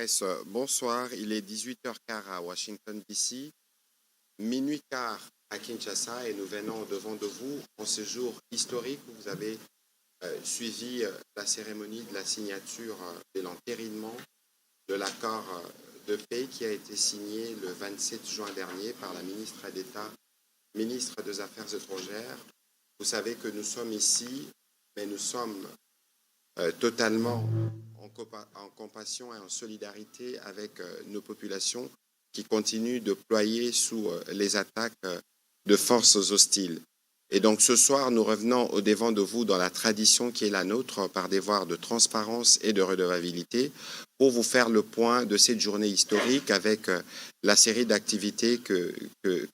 presse, bonsoir. Il est 18h15 à Washington, D.C., minuit quart à Kinshasa et nous venons devant de vous en ce jour historique où vous avez suivi la cérémonie de la signature de l'entérinement de l'accord de paix qui a été signé le 27 juin dernier par la ministre d'État, ministre des Affaires étrangères. Vous savez que nous sommes ici, mais nous sommes totalement en compassion et en solidarité avec nos populations qui continuent de ployer sous les attaques de forces hostiles. Et donc ce soir, nous revenons au devant de vous dans la tradition qui est la nôtre par devoir de transparence et de redevabilité pour vous faire le point de cette journée historique avec la série d'activités que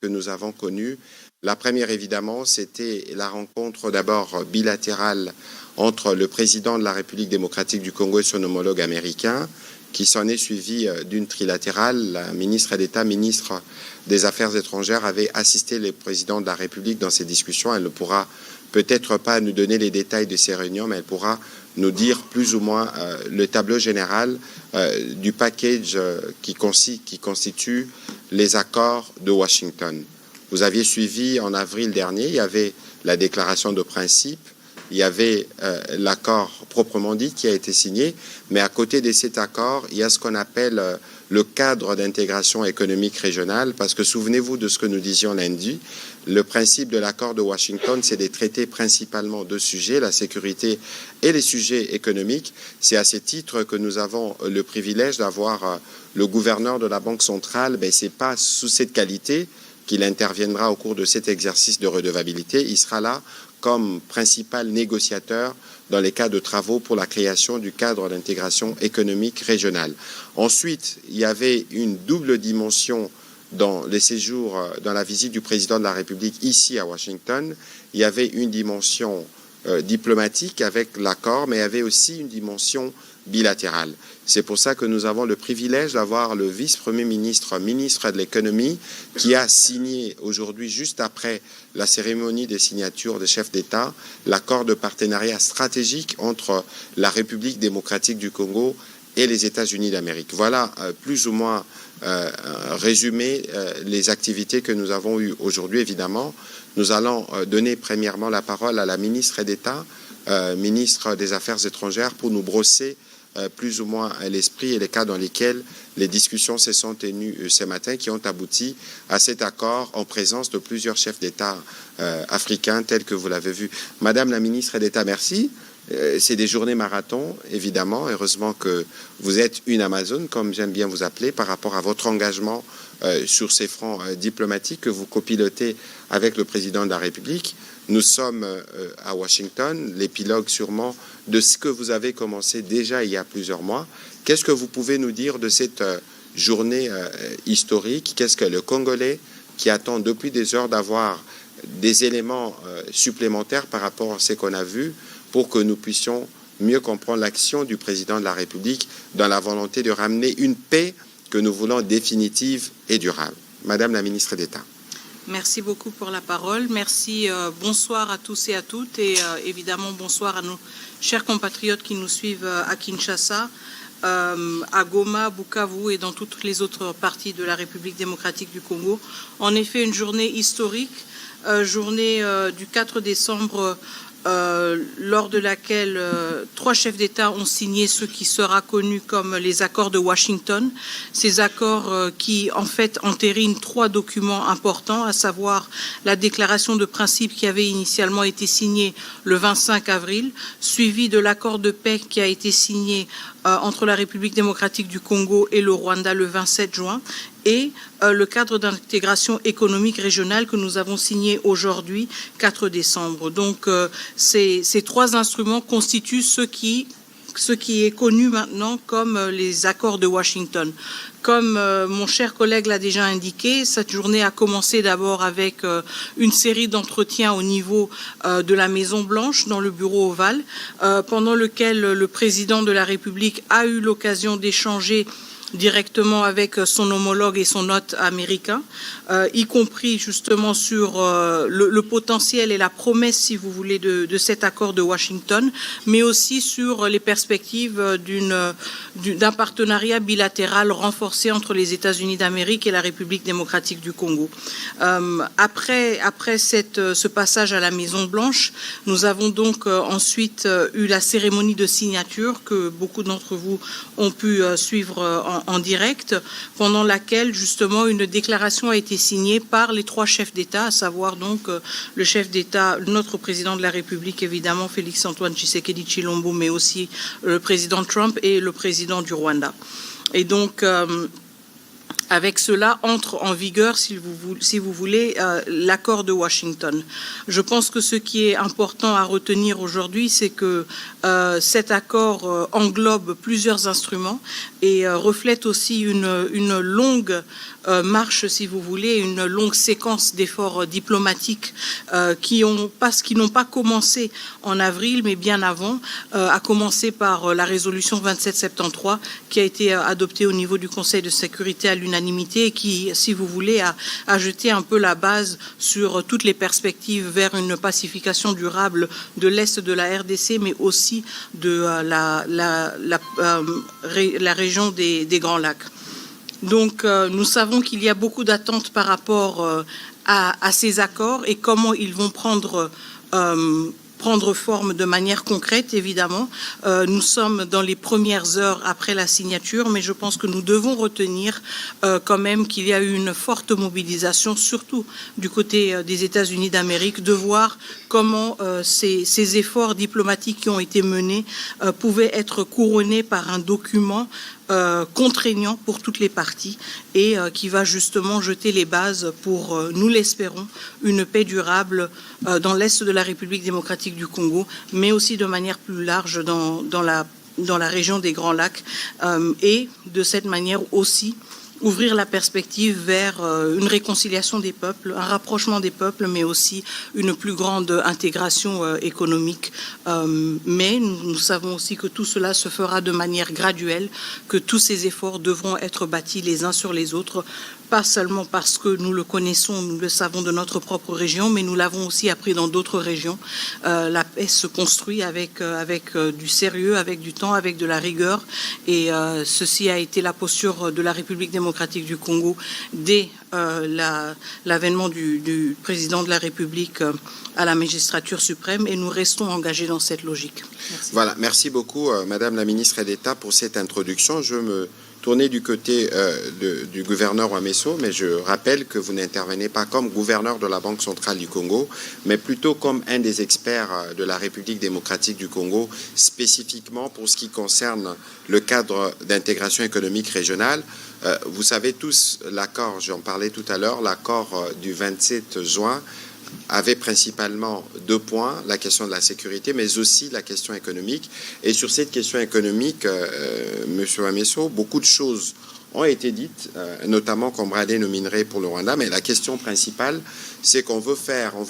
nous avons connues. La première, évidemment, c'était la rencontre d'abord bilatérale entre le président de la République démocratique du Congo et son homologue américain, qui s'en est suivi d'une trilatérale. La ministre d'État, ministre des Affaires étrangères, avait assisté le président de la République dans ces discussions. Elle ne pourra peut-être pas nous donner les détails de ces réunions, mais elle pourra nous dire plus ou moins le tableau général du package qui constitue les accords de Washington. Vous aviez suivi en avril dernier, il y avait la déclaration de principe, il y avait l'accord proprement dit qui a été signé, mais à côté de cet accord, il y a ce qu'on appelle le cadre d'intégration économique régionale, parce que souvenez-vous de ce que nous disions lundi, le principe de l'accord de Washington, c'est de traiter principalement deux sujets, la sécurité et les sujets économiques. C'est à ce titre que nous avons le privilège d'avoir le gouverneur de la Banque centrale, mais ce n'est pas sous cette qualité qu'il interviendra au cours de cet exercice de redevabilité. Il sera là comme principal négociateur dans les cas de travaux pour la création du cadre d'intégration économique régionale. Ensuite, il y avait une double dimension dans les séjours, dans la visite du président de la République ici à Washington. Il y avait une dimension diplomatique avec l'accord, mais il y avait aussi une dimension bilatérale. C'est pour ça que nous avons le privilège d'avoir le vice-premier ministre, ministre de l'économie, qui a signé aujourd'hui, juste après la cérémonie des signatures des chefs d'État, l'accord de partenariat stratégique entre la République démocratique du Congo et les États-Unis d'Amérique. Voilà plus ou moins résumé les activités que nous avons eues aujourd'hui. Évidemment, nous allons donner premièrement la parole à la ministre d'État, ministre des Affaires étrangères, pour nous brosser plus ou moins l'esprit et les cas dans lesquels les discussions se sont tenues ce matin qui ont abouti à cet accord en présence de plusieurs chefs d'État africains tels que vous l'avez vu. Madame la ministre d'État, merci. C'est des journées marathon, évidemment. Heureusement que vous êtes une Amazone, comme j'aime bien vous appeler, par rapport à votre engagement sur ces fronts diplomatiques que vous copilotez avec le président de la République. Nous sommes à Washington, l'épilogue sûrement de ce que vous avez commencé déjà il y a plusieurs mois. Qu'est-ce que vous pouvez nous dire de cette journée historique? Qu'est-ce que le Congolais, qui attend depuis des heures d'avoir des éléments supplémentaires par rapport à ce qu'on a vu, pour que nous puissions mieux comprendre l'action du président de la République dans la volonté de ramener une paix que nous voulons définitive et durable. Madame la ministre d'État. Merci beaucoup pour la parole. Merci. Bonsoir à tous et à toutes. Et évidemment, bonsoir à nos chers compatriotes qui nous suivent à Kinshasa, à Goma, Bukavu et dans toutes les autres parties de la République démocratique du Congo. En effet, une journée historique, journée du 4 décembre, lors de laquelle trois chefs d'État ont signé ce qui sera connu comme les accords de Washington. Ces accords qui, en fait, entérinent trois documents importants, à savoir la déclaration de principe qui avait initialement été signée le 25 avril, suivie de l'accord de paix qui a été signé entre la République démocratique du Congo et le Rwanda le 27 juin, et le cadre d'intégration économique régionale que nous avons signé aujourd'hui, 4 décembre. Donc, ces trois instruments constituent ce qui est connu maintenant comme les accords de Washington. Comme mon cher collègue l'a déjà indiqué, cette journée a commencé d'abord avec une série d'entretiens au niveau de la Maison-Blanche, dans le bureau ovale, pendant lequel le président de la République a eu l'occasion d'échanger directement avec son homologue et son hôte américain, y compris justement sur le potentiel et la promesse, si vous voulez, de cet accord de Washington, mais aussi sur les perspectives d'un partenariat bilatéral renforcé entre les États-Unis d'Amérique et la République démocratique du Congo. Après ce passage à la Maison-Blanche, nous avons donc ensuite eu la cérémonie de signature que beaucoup d'entre vous ont pu suivre en direct, pendant laquelle justement une déclaration a été signée par les 3 chefs d'État, à savoir donc le chef d'État, notre président de la République évidemment, Félix-Antoine Tshisekedi Tshilombo, mais aussi le président Trump et le président du Rwanda. Et donc avec cela entre en vigueur, si vous voulez, l'accord de Washington. Je pense que ce qui est important à retenir aujourd'hui, c'est que cet accord englobe plusieurs instruments et reflète aussi une longue marche, si vous voulez, une longue séquence d'efforts diplomatiques qui n'ont pas commencé en avril, mais bien avant, à commencer par la résolution 2773 qui a été adoptée au niveau du Conseil de sécurité à l'unanimité et qui, si vous voulez, a jeté un peu la base sur toutes les perspectives vers une pacification durable de l'Est de la RDC, mais aussi de la région des Grands Lacs. Donc, nous savons qu'il y a beaucoup d'attentes par rapport à ces accords et comment ils vont prendre forme de manière concrète, évidemment. Nous sommes dans les premières heures après la signature, mais je pense que nous devons retenir quand même qu'il y a eu une forte mobilisation, surtout du côté des États-Unis d'Amérique, de voir comment ces efforts diplomatiques qui ont été menés pouvaient être couronnés par un document contraignant pour toutes les parties et qui va justement jeter les bases pour, nous l'espérons, une paix durable dans l'Est de la République démocratique du Congo, mais aussi de manière plus large dans la région des Grands Lacs et de cette manière aussi ouvrir la perspective vers une réconciliation des peuples, un rapprochement des peuples, mais aussi une plus grande intégration économique. Mais nous savons aussi que tout cela se fera de manière graduelle, que tous ces efforts devront être bâtis les uns sur les autres, pas seulement parce que nous le connaissons, nous le savons de notre propre région, mais nous l'avons aussi appris dans d'autres régions. La paix se construit avec du sérieux, avec du temps, avec de la rigueur. Et ceci a été la posture de la République démocratique du Congo dès l'avènement du président de la République à la magistrature suprême. Et nous restons engagés dans cette logique. Merci. Voilà, merci beaucoup, Madame la ministre d'État, pour cette introduction. Je me tourner du côté du gouverneur Ouamesso, mais je rappelle que vous n'intervenez pas comme gouverneur de la Banque centrale du Congo, mais plutôt comme un des experts de la République démocratique du Congo, spécifiquement pour ce qui concerne le cadre d'intégration économique régionale. Vous savez tous, l'accord, j'en parlais tout à l'heure, l'accord du 27 juin avait principalement 2 points, la question de la sécurité, mais aussi la question économique. Et sur cette question économique, Monsieur Ouamesso, beaucoup de choses ont été dites, notamment qu'on bradait nos minerais pour le Rwanda, mais la question principale, c'est qu'on veut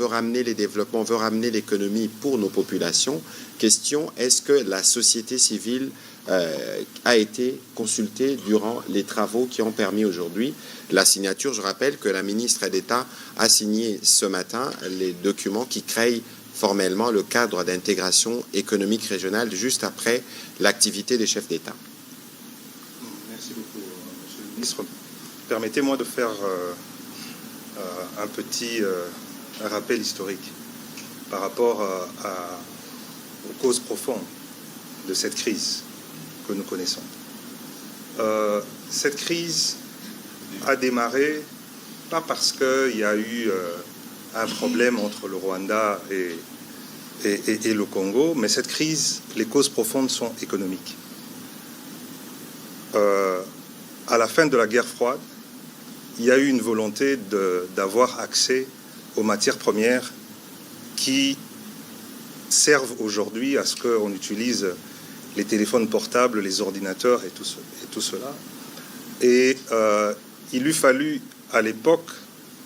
ramener les développements, on veut ramener l'économie pour nos populations. Question, est-ce que la société civile a été consultée durant les travaux qui ont permis aujourd'hui la signature? Je rappelle que la ministre d'État a signé ce matin les documents qui créent formellement le cadre d'intégration économique régionale juste après l'activité des chefs d'État. Merci beaucoup, Monsieur le ministre. Permettez-moi de faire un petit rappel historique par rapport aux causes profondes de cette crise que nous connaissons. Cette crise a démarré pas parce qu'il y a eu un problème entre le Rwanda et le Congo, mais cette crise, les causes profondes sont économiques. À la fin de la guerre froide, il y a eu une volonté d'avoir accès aux matières premières qui servent aujourd'hui à ce qu'on utilise les téléphones portables, les ordinateurs et tout cela. Et il eût fallu à l'époque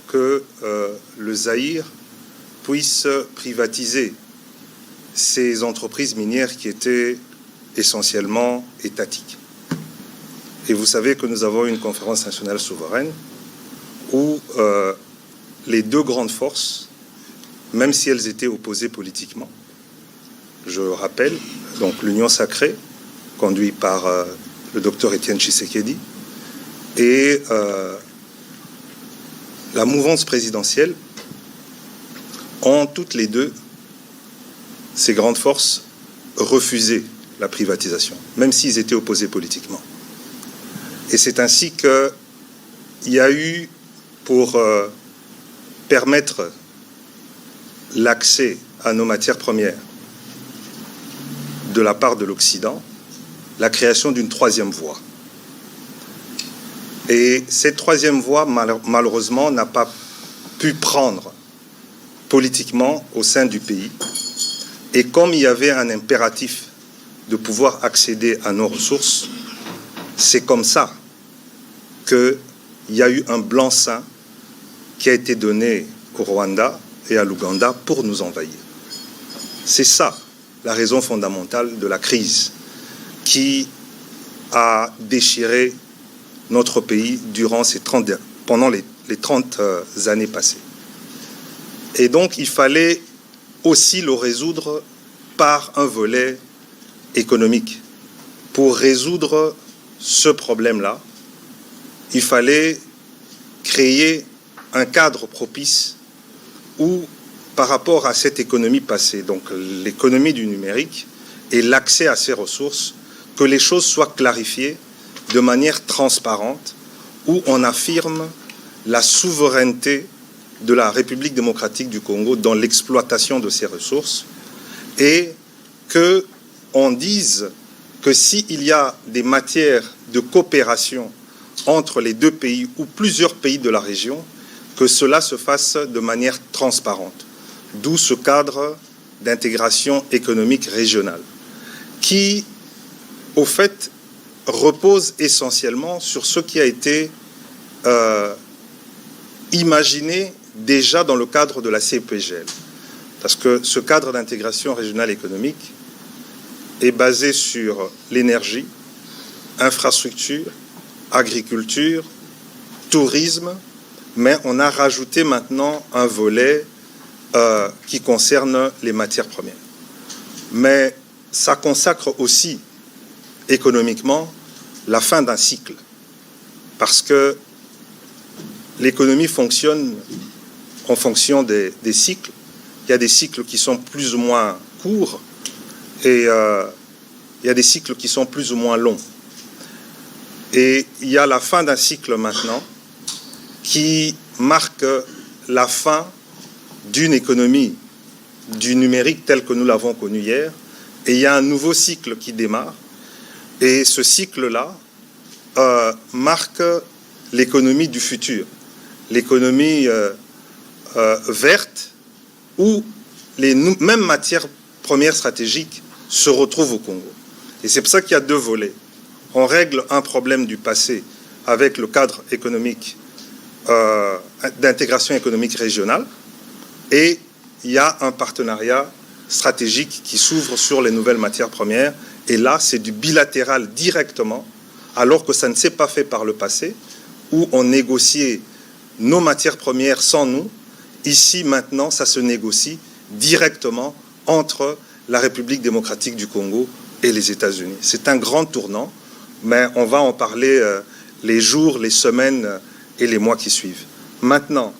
que le Zaïre puisse privatiser ces entreprises minières qui étaient essentiellement étatiques. Et vous savez que nous avons une conférence nationale souveraine où les deux grandes forces, même si elles étaient opposées politiquement, je rappelle, donc l'Union sacrée, conduite par le docteur Étienne Tshisekedi, et la mouvance présidentielle, ont toutes les deux, ces grandes forces, refusé la privatisation, même s'ils étaient opposés politiquement. Et c'est ainsi qu'il y a eu, pour permettre l'accès à nos matières premières de la part de l'Occident, la création d'une troisième voie. Et cette troisième voie, malheureusement, n'a pas pu prendre politiquement au sein du pays. Et comme il y avait un impératif de pouvoir accéder à nos ressources, c'est comme ça qu'il y a eu un blanc-seing qui a été donné au Rwanda et à l'Ouganda pour nous envahir. C'est ça la raison fondamentale de la crise qui a déchiré notre pays durant pendant les 30 années passées. Et donc, il fallait aussi le résoudre par un volet économique. Pour résoudre ce problème-là, il fallait créer un cadre propice où, par rapport à cette économie passée, donc l'économie du numérique et l'accès à ces ressources, que les choses soient clarifiées de manière transparente, où on affirme la souveraineté de la République démocratique du Congo dans l'exploitation de ces ressources, et qu'on dise que s'il y a des matières de coopération entre les deux pays ou plusieurs pays de la région, que cela se fasse de manière transparente. D'où ce cadre d'intégration économique régionale, qui, au fait, repose essentiellement sur ce qui a été imaginé déjà dans le cadre de la CEPGL. Parce que ce cadre d'intégration régionale économique est basé sur l'énergie, infrastructure, agriculture, tourisme, mais on a rajouté maintenant un volet qui concerne les matières premières. Mais ça consacre aussi économiquement la fin d'un cycle, parce que l'économie fonctionne en fonction des cycles. Il y a des cycles qui sont plus ou moins courts et il y a des cycles qui sont plus ou moins longs. Et il y a la fin d'un cycle maintenant qui marque la fin d'une économie du numérique telle que nous l'avons connue hier. Et il y a un nouveau cycle qui démarre. Et ce cycle-là marque l'économie du futur, l'économie verte, où les mêmes matières premières stratégiques se retrouvent au Congo. Et c'est pour ça qu'il y a deux volets. On règle un problème du passé avec le cadre économique d'intégration économique régionale, et il y a un partenariat stratégique qui s'ouvre sur les nouvelles matières premières. Et là, c'est du bilatéral directement, alors que ça ne s'est pas fait par le passé, où on négociait nos matières premières sans nous. Ici, maintenant, ça se négocie directement entre la République démocratique du Congo et les États-Unis. C'est un grand tournant, mais on va en parler les jours, les semaines et les mois qui suivent. Maintenant,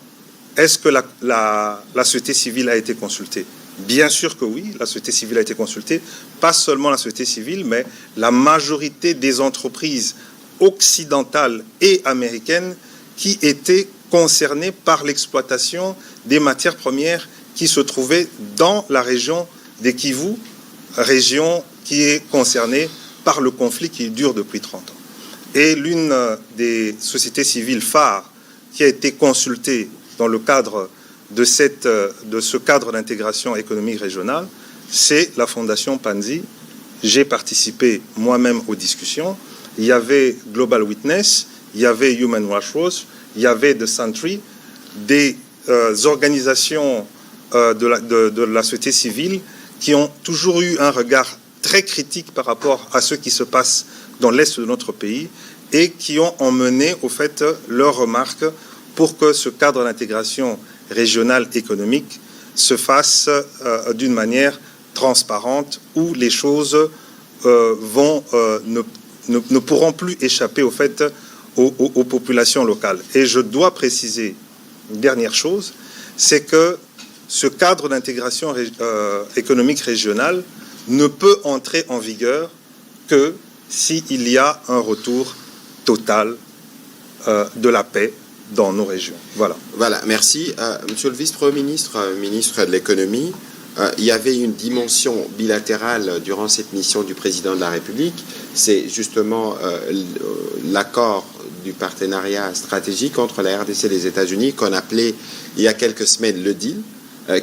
est-ce que la société civile a été consultée? Bien sûr que oui, la société civile a été consultée. Pas seulement la société civile, mais la majorité des entreprises occidentales et américaines qui étaient concernées par l'exploitation des matières premières qui se trouvaient dans la région des Kivu, région qui est concernée par le conflit qui dure depuis 30 ans. Et l'une des sociétés civiles phares qui a été consultée dans le cadre de ce cadre d'intégration économique régionale, c'est la Fondation Panzi. J'ai participé moi-même aux discussions. Il y avait Global Witness, il y avait Human Rights Watch, il y avait The Sentry, des organisations de la société civile qui ont toujours eu un regard très critique par rapport à ce qui se passe dans l'est de notre pays et qui ont emmené au fait leurs remarques pour que ce cadre d'intégration régionale économique se fasse d'une manière transparente, où les choses ne pourront plus échapper au fait aux populations locales. Et je dois préciser une dernière chose, c'est que ce cadre d'intégration économique régionale ne peut entrer en vigueur que s'il y a un retour total de la paix dans nos régions. Voilà. Voilà, merci. Monsieur le vice-premier ministre, ministre de l'économie, il y avait une dimension bilatérale durant cette mission du président de la République. C'est justement l'accord du partenariat stratégique entre la RDC et les États-Unis qu'on appelait il y a quelques semaines le deal.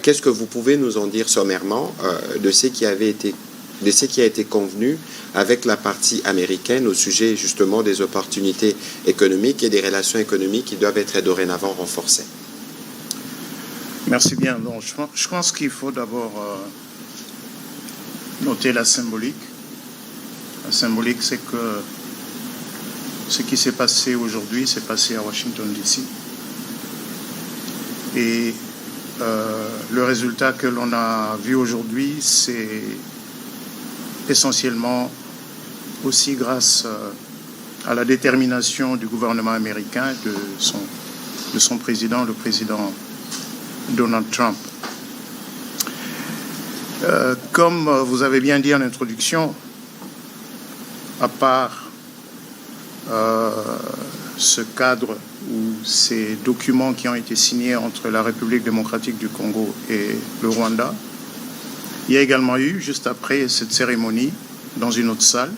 Qu'est-ce que vous pouvez nous en dire sommairement de ce qui a été convenu avec la partie américaine au sujet justement des opportunités économiques et des relations économiques qui doivent être dorénavant renforcées? Merci bien. Donc, je pense qu'il faut d'abord noter la symbolique. La symbolique, c'est que ce qui s'est passé aujourd'hui s'est passé à Washington, D.C. Et le résultat que l'on a vu aujourd'hui, c'est essentiellement aussi grâce à la détermination du gouvernement américain, de son président, le président Donald Trump. Comme vous avez bien dit en introduction, à part ce cadre ou ces documents qui ont été signés entre la République démocratique du Congo et le Rwanda, il y a également eu, juste après cette cérémonie, dans une autre salle,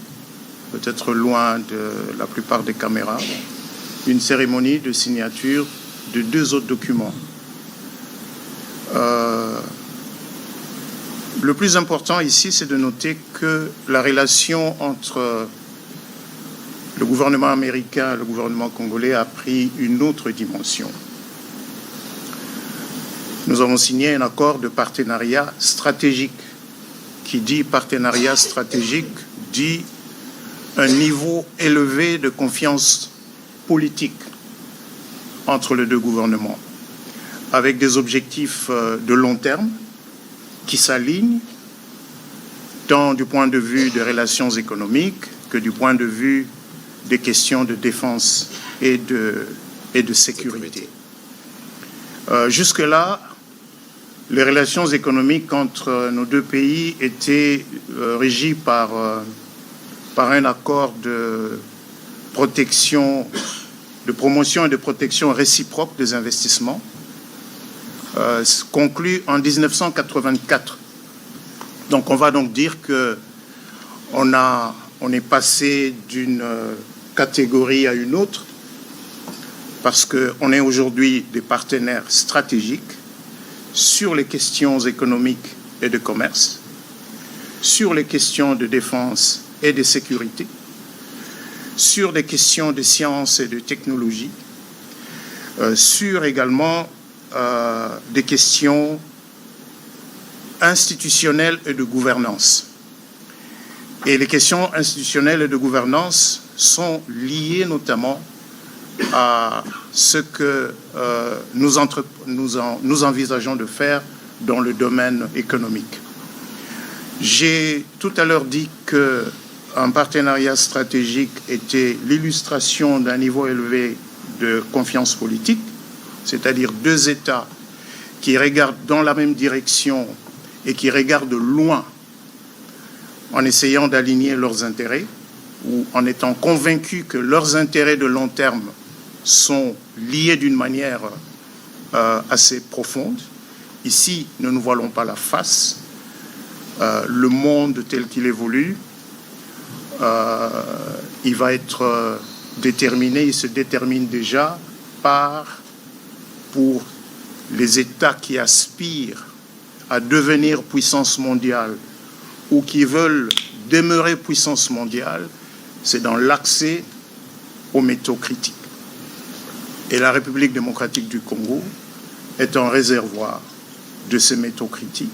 peut-être loin de la plupart des caméras, une cérémonie de signature de 2 autres documents. Le plus important ici, c'est de noter que la relation entre le gouvernement américain et le gouvernement congolais a pris une autre dimension. Nous avons signé un accord de partenariat stratégique. Qui dit partenariat stratégique dit un niveau élevé de confiance politique entre les 2 gouvernements, avec des objectifs de long terme qui s'alignent tant du point de vue des relations économiques que du point de vue des questions de défense et de sécurité. Jusque-là, les relations économiques entre nos 2 pays étaient régies par un accord de protection, de promotion et de protection réciproque des investissements, conclu en 1984. Donc on va donc dire que on est passé d'une catégorie à une autre parce qu'on est aujourd'hui des partenaires stratégiques sur les questions économiques et de commerce, sur les questions de défense et de sécurité, sur des questions de sciences et de technologie, sur également des questions institutionnelles et de gouvernance. Et les questions institutionnelles et de gouvernance sont liées notamment à ce que nous envisageons de faire dans le domaine économique. J'ai tout à l'heure dit qu'un partenariat stratégique était l'illustration d'un niveau élevé de confiance politique, c'est-à-dire 2 États qui regardent dans la même direction et qui regardent loin en essayant d'aligner leurs intérêts ou en étant convaincus que leurs intérêts de long terme sont liés d'une manière assez profonde. Ici, ne nous voilons pas la face. Le monde tel qu'il évolue, il va être déterminé, il se détermine déjà pour les États qui aspirent à devenir puissance mondiale ou qui veulent demeurer puissance mondiale, c'est dans l'accès aux métaux critiques. Et la République démocratique du Congo est un réservoir de ces métaux critiques,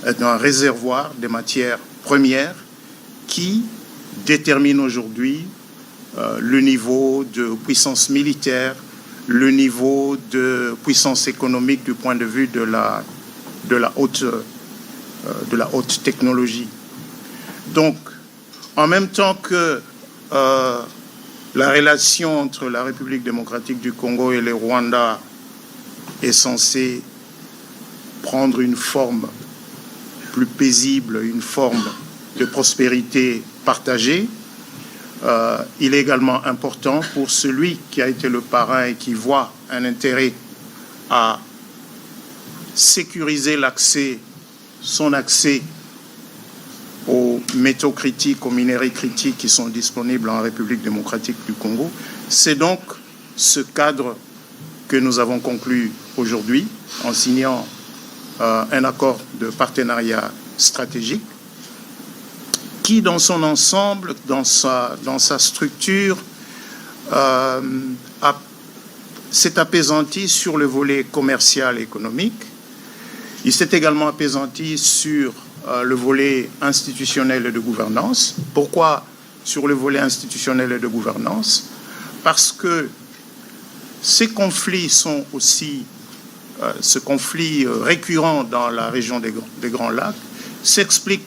est un réservoir des matières premières qui déterminent aujourd'hui le niveau de puissance militaire, le niveau de puissance économique du point de vue de la haute technologie. Donc, en même temps que la relation entre la République démocratique du Congo et le Rwanda est censée prendre une forme plus paisible, une forme de prospérité partagée, il est également important pour celui qui a été le parrain et qui voit un intérêt à sécuriser son accès aux métaux critiques, aux minéraux critiques qui sont disponibles en République démocratique du Congo. C'est donc ce cadre que nous avons conclu aujourd'hui en signant un accord de partenariat stratégique qui, dans son ensemble, dans sa structure, s'est apaisanti sur le volet commercial et économique. Il s'est également apaisanti sur le volet institutionnel et de gouvernance. Pourquoi sur le volet institutionnel et de gouvernance? Parce que ces conflits sont aussi, ce conflit récurrent dans la région des Grands Lacs s'explique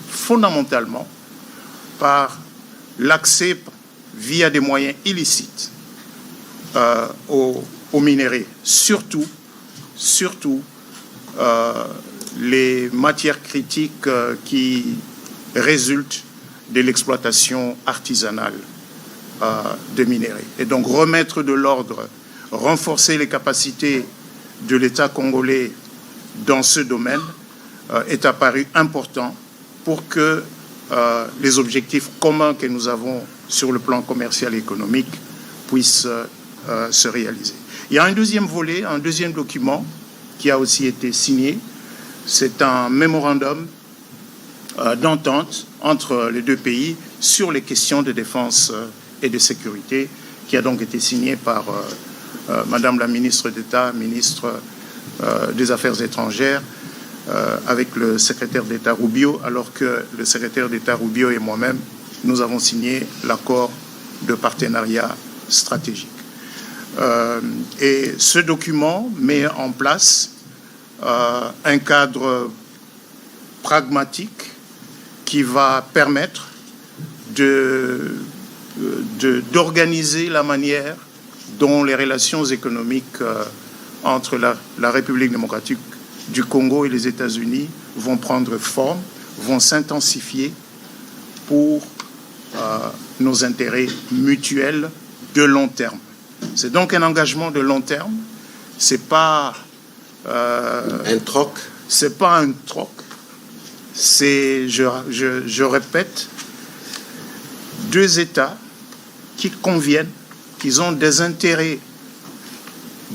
fondamentalement par l'accès via des moyens illicites aux minéraux, surtout les matières critiques qui résultent de l'exploitation artisanale de minéraux. Et donc remettre de l'ordre, renforcer les capacités de l'État congolais dans ce domaine est apparu important pour que les objectifs communs que nous avons sur le plan commercial et économique puissent se réaliser. Il y a un deuxième volet, un deuxième document qui a aussi été signé. C'est un mémorandum d'entente entre les deux pays sur les questions de défense et de sécurité qui a donc été signé par Madame la ministre d'État, ministre des Affaires étrangères, avec le secrétaire d'État Rubio, alors que le secrétaire d'État Rubio et moi-même, nous avons signé l'accord de partenariat stratégique. Et ce document met en place un cadre pragmatique qui va permettre d'organiser la manière dont les relations économiques entre la République démocratique du Congo et les États-Unis vont prendre forme, vont s'intensifier pour nos intérêts mutuels de long terme. C'est donc un engagement de long terme. C'est pas un troc. C'est pas un troc. C'est, je répète, deux États qui conviennent, qui ont des intérêts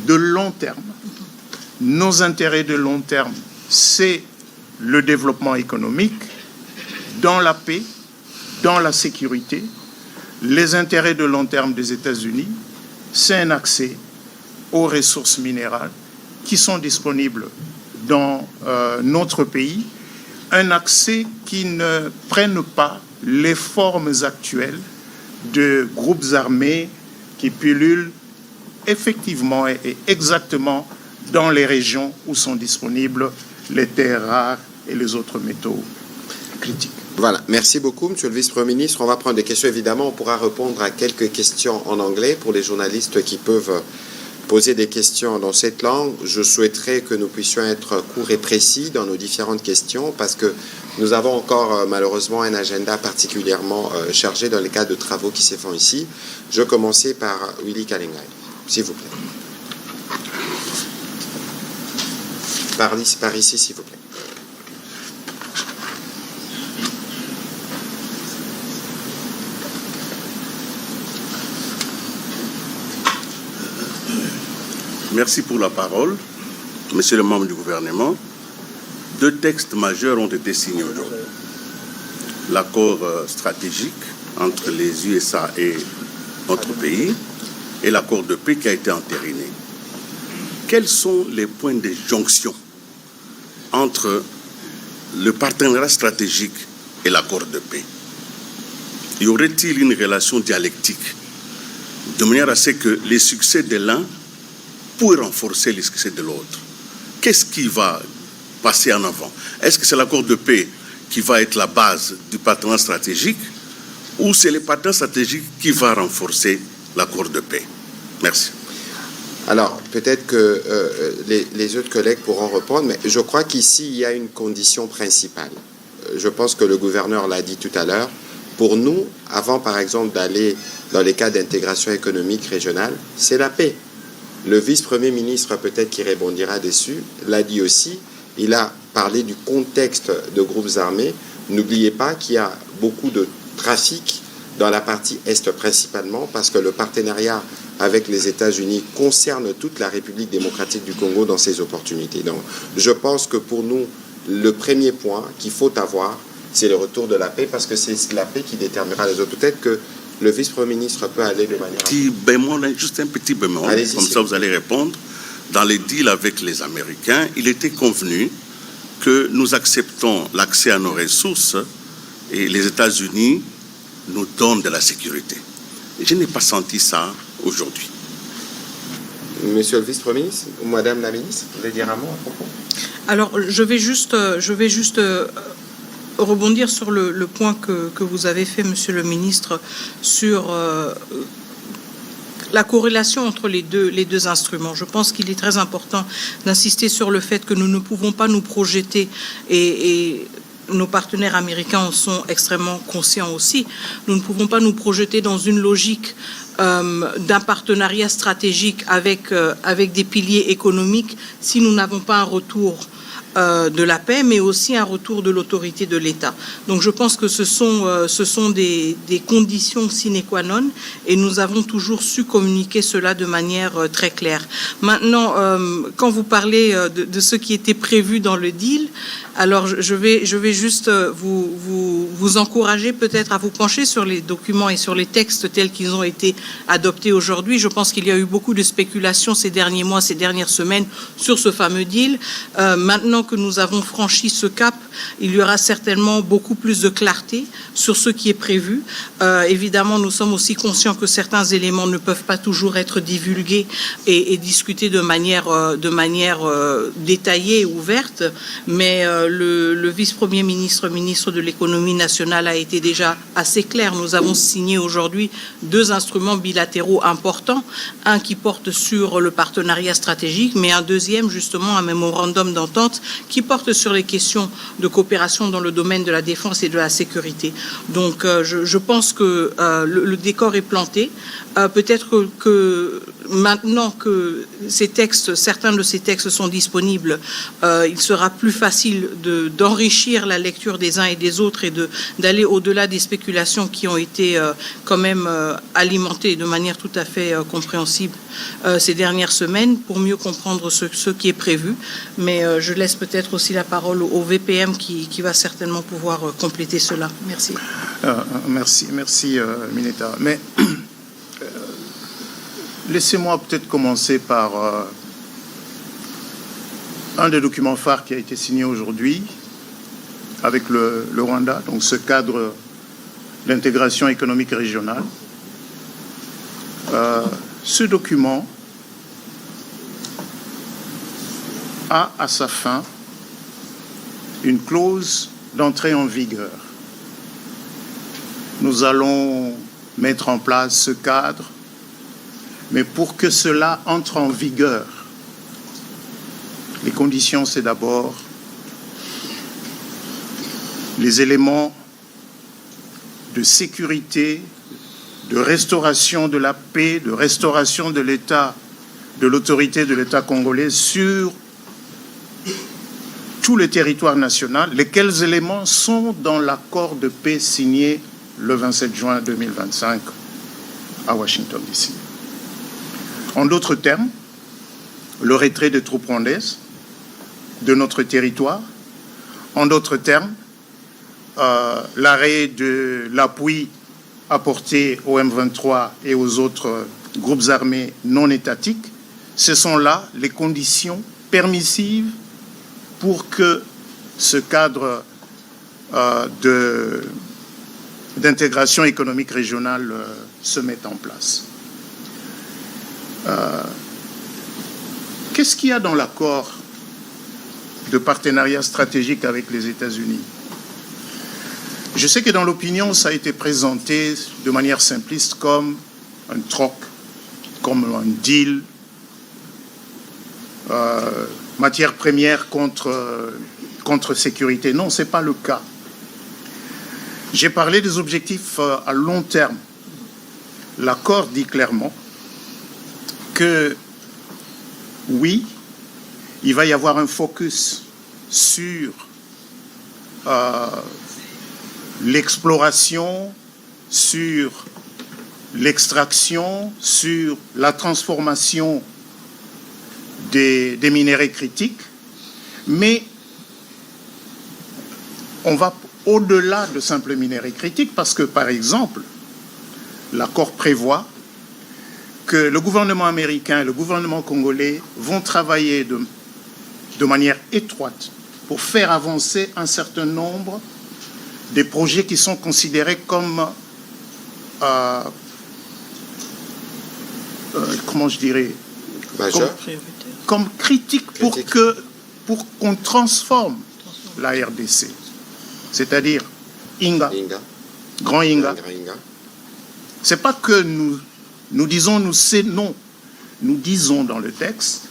de long terme. Nos intérêts de long terme, c'est le développement économique, dans la paix, dans la sécurité. Les intérêts de long terme des États-Unis, c'est un accès aux ressources minérales qui sont disponibles dans notre pays, un accès qui ne prenne pas les formes actuelles de groupes armés qui pullulent effectivement et exactement dans les régions où sont disponibles les terres rares et les autres métaux critiques. Voilà, merci beaucoup, Monsieur le Vice-Premier ministre. On va prendre des questions, évidemment. On pourra répondre à quelques questions en anglais pour les journalistes qui peuvent poser des questions dans cette langue. Je souhaiterais que nous puissions être courts et précis dans nos différentes questions parce que nous avons encore malheureusement un agenda particulièrement chargé dans le cadre de travaux qui se font ici. Je vais commencer par Willy Kalengai, s'il vous plaît. Par ici, s'il vous plaît. Merci pour la parole, Monsieur le membre du gouvernement. Deux textes majeurs ont été signés aujourd'hui. L'accord stratégique entre les USA et notre pays et l'accord de paix qui a été entériné. Quels sont les points de jonction entre le partenariat stratégique et l'accord de paix? y aurait-il une relation dialectique de manière à ce que les succès de l'un puissent renforcer les succès de l'autre? Qu'est-ce qui va passer en avant? Est-ce que c'est l'accord de paix qui va être la base du partenariat stratégique ou c'est le partenariat stratégique qui va renforcer l'accord de paix? Merci. Alors, peut-être que les autres collègues pourront répondre, mais je crois qu'ici, il y a une condition principale. Je pense que le gouverneur l'a dit tout à l'heure. Pour nous, avant, par exemple, d'aller dans les cas d'intégration économique régionale, c'est la paix. Le vice-premier ministre, peut-être qui répondira dessus, l'a dit aussi. Il a parlé du contexte de groupes armés. N'oubliez pas qu'il y a beaucoup de trafic dans la partie Est principalement, parce que le partenariat avec les États-Unis concerne toute la République démocratique du Congo dans ses opportunités. Donc, je pense que pour nous, le premier point qu'il faut avoir, c'est le retour de la paix, parce que c'est la paix qui déterminera les autres. Peut-être que le vice-premier ministre peut aller de manière... Petit bémol, juste un petit bémol, comme ça vous allez répondre. Dans les deals avec les Américains, il était convenu que nous acceptons l'accès à nos ressources et les États-Unis nous donnent de la sécurité. Et je n'ai pas senti ça aujourd'hui. Monsieur le vice-premier ministre ou madame la ministre, vous voulez dire un mot à propos? Alors, je vais juste rebondir sur le point que vous avez fait, monsieur le ministre, sur la corrélation entre les deux instruments. Je pense qu'il est très important d'insister sur le fait que nous ne pouvons pas nous projeter et nos partenaires américains en sont extrêmement conscients aussi. Nous ne pouvons pas nous projeter dans une logique d'un partenariat stratégique avec des piliers économiques si nous n'avons pas un retour de la paix, mais aussi un retour de l'autorité de l'État. Donc je pense que ce sont des conditions sine qua non et nous avons toujours su communiquer cela de manière très claire. Maintenant, quand vous parlez de ce qui était prévu dans le deal, alors je vais juste vous encourager peut-être à vous pencher sur les documents et sur les textes tels qu'ils ont été adoptés aujourd'hui. Je pense qu'il y a eu beaucoup de spéculations ces derniers mois, ces dernières semaines sur ce fameux deal. Maintenant que nous avons franchi ce cap, il y aura certainement beaucoup plus de clarté sur ce qui est prévu. Évidemment, nous sommes aussi conscients que certains éléments ne peuvent pas toujours être divulgués et discutés de manière détaillée et ouverte, mais le vice-premier ministre, ministre de l'économie nationale a été déjà assez clair. Nous avons signé aujourd'hui 2 instruments bilatéraux importants, un qui porte sur le partenariat stratégique, mais un deuxième, justement, un mémorandum d'entente qui porte sur les questions de coopération dans le domaine de la défense et de la sécurité. Donc, je pense que le décor est planté. Peut-être que maintenant que certains de ces textes sont disponibles, il sera plus facile d'enrichir la lecture des uns et des autres et d'aller au-delà des spéculations qui ont été quand même alimentées de manière tout à fait compréhensible ces dernières semaines pour mieux comprendre ce qui est prévu. Mais je laisse peut-être aussi la parole au VPM qui va certainement pouvoir compléter cela. Merci. Merci, Mineta. Mais laissez-moi peut-être commencer par un des documents phares qui a été signé aujourd'hui avec le Rwanda, donc ce cadre d'intégration économique régionale. Ce document a à sa fin une clause d'entrée en vigueur. Nous allons mettre en place ce cadre, mais pour que cela entre en vigueur, les conditions, c'est d'abord les éléments de sécurité, de restauration de la paix, de restauration de l'État, de l'autorité de l'État congolais sur tout le territoire national, lesquels éléments sont dans l'accord de paix signé le 27 juin 2025 à Washington, D.C. En d'autres termes, le retrait des troupes rwandaises de notre territoire. En d'autres termes, l'arrêt de l'appui apporté au M23 et aux autres groupes armés non étatiques. Ce sont là les conditions permissives pour que ce cadre d'intégration économique régionale se mettent en place. Qu'est-ce qu'il y a dans l'accord de partenariat stratégique avec les États-Unis? Je sais que dans l'opinion, ça a été présenté de manière simpliste comme un troc, comme un deal, matière première contre sécurité. Non, ce n'est pas le cas. J'ai parlé des objectifs à long terme. L'accord dit clairement que oui, il va y avoir un focus sur l'exploration, sur l'extraction, sur la transformation des minéraux critiques, mais on va au-delà de simples minéraux critiques parce que, par exemple, l'accord prévoit que le gouvernement américain et le gouvernement congolais vont travailler de manière étroite pour faire avancer un certain nombre des projets qui sont considérés comme, comment je dirais, comme critiques pour qu'on transforme la RDC. C'est-à-dire Inga, Grand Inga. Ce n'est pas que nous disons non. Nous disons dans le texte,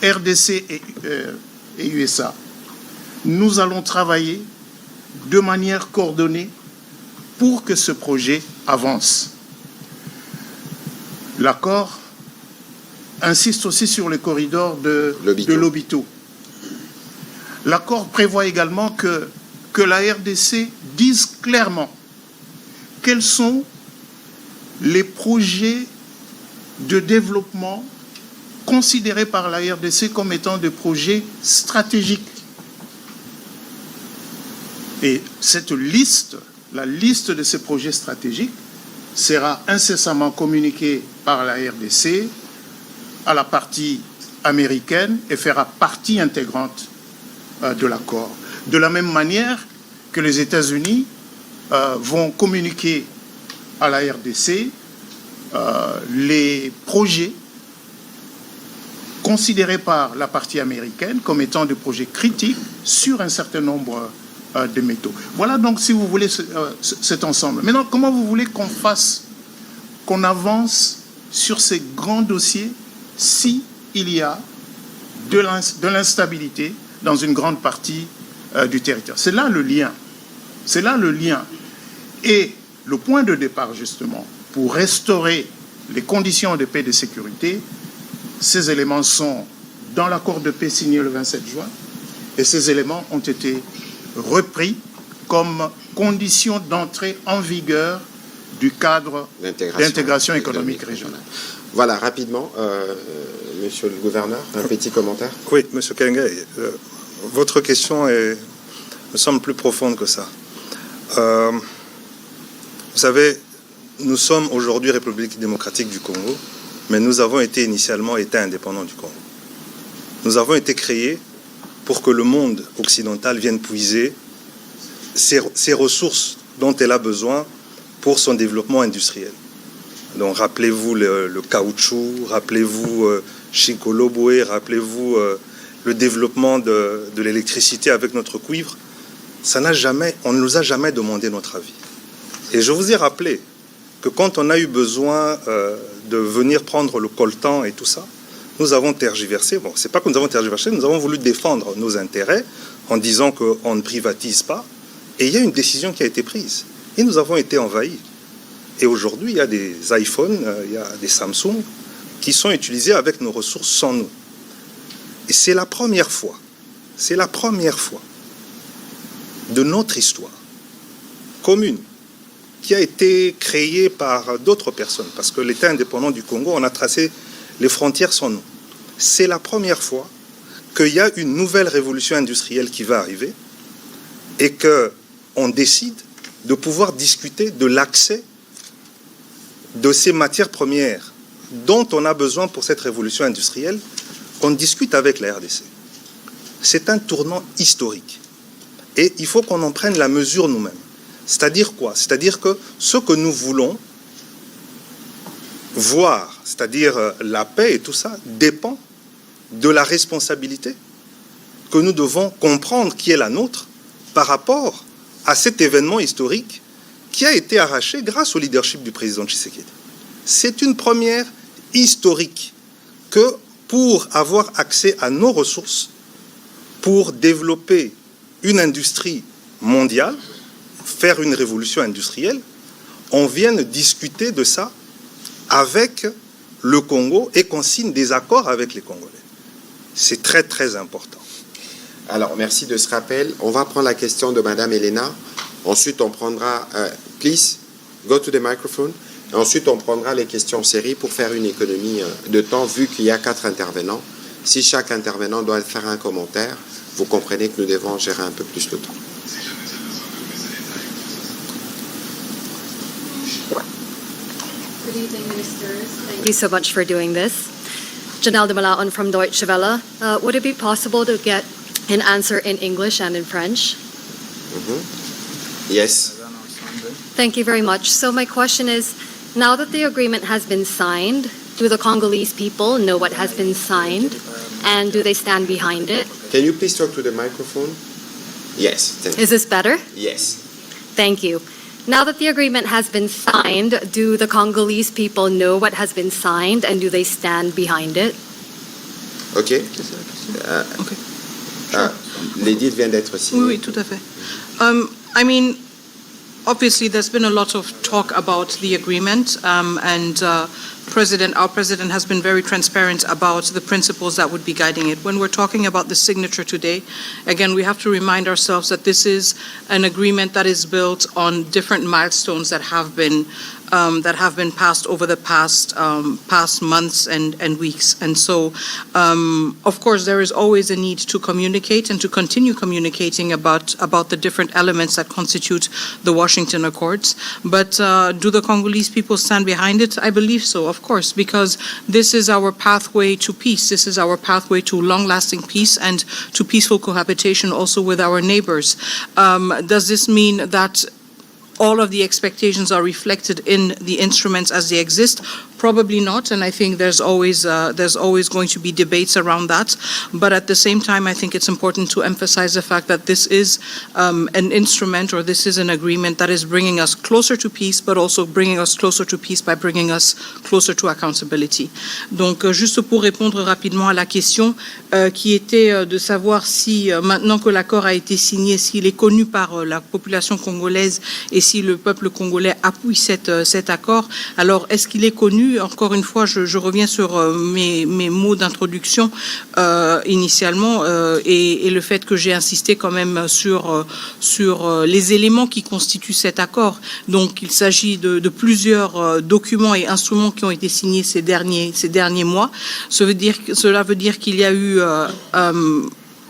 RDC et USA, nous allons travailler de manière coordonnée pour que ce projet avance. L'accord insiste aussi sur les corridors de Lobito. L'accord prévoit également que la RDC dise clairement quels sont les projets de développement considérés par la RDC comme étant des projets stratégiques. Et cette liste, la liste de ces projets stratégiques, sera incessamment communiquée par la RDC à la partie américaine et fera partie intégrante de l'accord. De la même manière que les États-Unis vont communiquer à la RDC les projets considérés par la partie américaine comme étant des projets critiques sur un certain nombre de métaux. Voilà donc, si vous voulez, cet ensemble. Maintenant, comment vous voulez qu'on avance sur ces grands dossiers si il y a de l'instabilité dans une grande partie du territoire? C'est là le lien. C'est là le lien. Et le point de départ, justement, pour restaurer les conditions de paix et de sécurité, ces éléments sont dans l'accord de paix signé le 27 juin, et ces éléments ont été repris comme condition d'entrée en vigueur du cadre d'intégration économique régionale. Voilà, rapidement, monsieur le gouverneur, un petit commentaire. Oui, monsieur Kenge, votre question me semble plus profonde que ça. Vous savez, nous sommes aujourd'hui République démocratique du Congo, mais nous avons été initialement État indépendant du Congo. Nous avons été créés pour que le monde occidental vienne puiser ses ressources dont elle a besoin pour son développement industriel. Donc rappelez-vous le caoutchouc, rappelez-vous Chikolobwe, rappelez-vous le développement de l'électricité avec notre cuivre. On ne nous a jamais demandé notre avis. Et je vous ai rappelé que quand on a eu besoin de venir prendre le coltan et tout ça, nous avons tergiversé. Bon, c'est pas que nous avons tergiversé, nous avons voulu défendre nos intérêts en disant qu'on ne privatise pas. Et il y a une décision qui a été prise. Et nous avons été envahis. Et aujourd'hui, il y a des iPhones, il y a des Samsung qui sont utilisés avec nos ressources sans nous. Et c'est la première fois de notre histoire commune qui a été créée par d'autres personnes. Parce que l'État indépendant du Congo, on a tracé les frontières sans nous. C'est la première fois qu'il y a une nouvelle révolution industrielle qui va arriver et qu'on décide de pouvoir discuter de l'accès de ces matières premières dont on a besoin pour cette révolution industrielle, qu'on discute avec la RDC. C'est un tournant historique. Et il faut qu'on en prenne la mesure nous-mêmes. C'est-à-dire quoi? C'est-à-dire que ce que nous voulons voir, c'est-à-dire la paix et tout ça, dépend de la responsabilité que nous devons comprendre qui est la nôtre par rapport à cet événement historique qui a été arraché grâce au leadership du président Tshisekedi. C'est une première historique que pour avoir accès à nos ressources, pour développer une industrie mondiale, faire une révolution industrielle, on vient de discuter de ça avec le Congo et qu'on signe des accords avec les Congolais. C'est très, très important. Alors, merci de ce rappel. On va prendre la question de Madame Elena. Ensuite, on prendra... please, go to the microphone. Et ensuite, on prendra les questions en série pour faire une économie de temps, vu qu'il y a 4 intervenants. Si chaque intervenant doit faire un commentaire, vous comprenez que nous devons gérer un peu plus le temps. Good evening, ministers. Thank you so much for doing this. Janelle de Malaon from Deutsche Welle. Would it be possible to get an answer in English and in French? Yes. Thank you very much. So my question is, now that the agreement has been signed, do the Congolese people know what has been signed, and do they stand behind it? Can you please talk to the microphone? Yes. Thank you. Is this better? Yes. Thank you. Now that the agreement has been signed, do the Congolese people know what has been signed, and do they stand behind it? OK. L'édit vient d'être signé. Oui, tout à fait. I mean, obviously, there's been a lot of talk about the agreement, and our president has been very transparent about the principles that would be guiding it. When we're talking about the signature today, again, we have to remind ourselves that this is an agreement that is built on different milestones that have been passed over the past months and weeks. And so, of course, there is always a need to communicate and to continue communicating about the different elements that constitute the Washington Accords. But do the Congolese people stand behind it? I believe so, of course, because this is our pathway to peace. This is our pathway to long-lasting peace and to peaceful cohabitation also with our neighbors. Does this mean that all of the expectations are reflected in the instruments as they exist? Probably not, and I think there's always going to be debates around that. But at the same time, I think it's important to emphasize the fact that this is an instrument, or this is an agreement that is bringing us closer to peace, but also bringing us closer to peace by bringing us closer to accountability. Donc, juste pour répondre rapidement à la question qui était de savoir si, maintenant que l'accord a été signé, s'il est connu par la population congolaise et si le peuple congolais appuie cet accord. Alors, est-ce qu'il est connu? Encore une fois, je reviens sur mes mots d'introduction initialement et le fait que j'ai insisté quand même sur les éléments qui constituent cet accord. Donc, il s'agit de plusieurs documents et instruments qui ont été signés ces derniers mois. Cela veut dire qu'il y a eu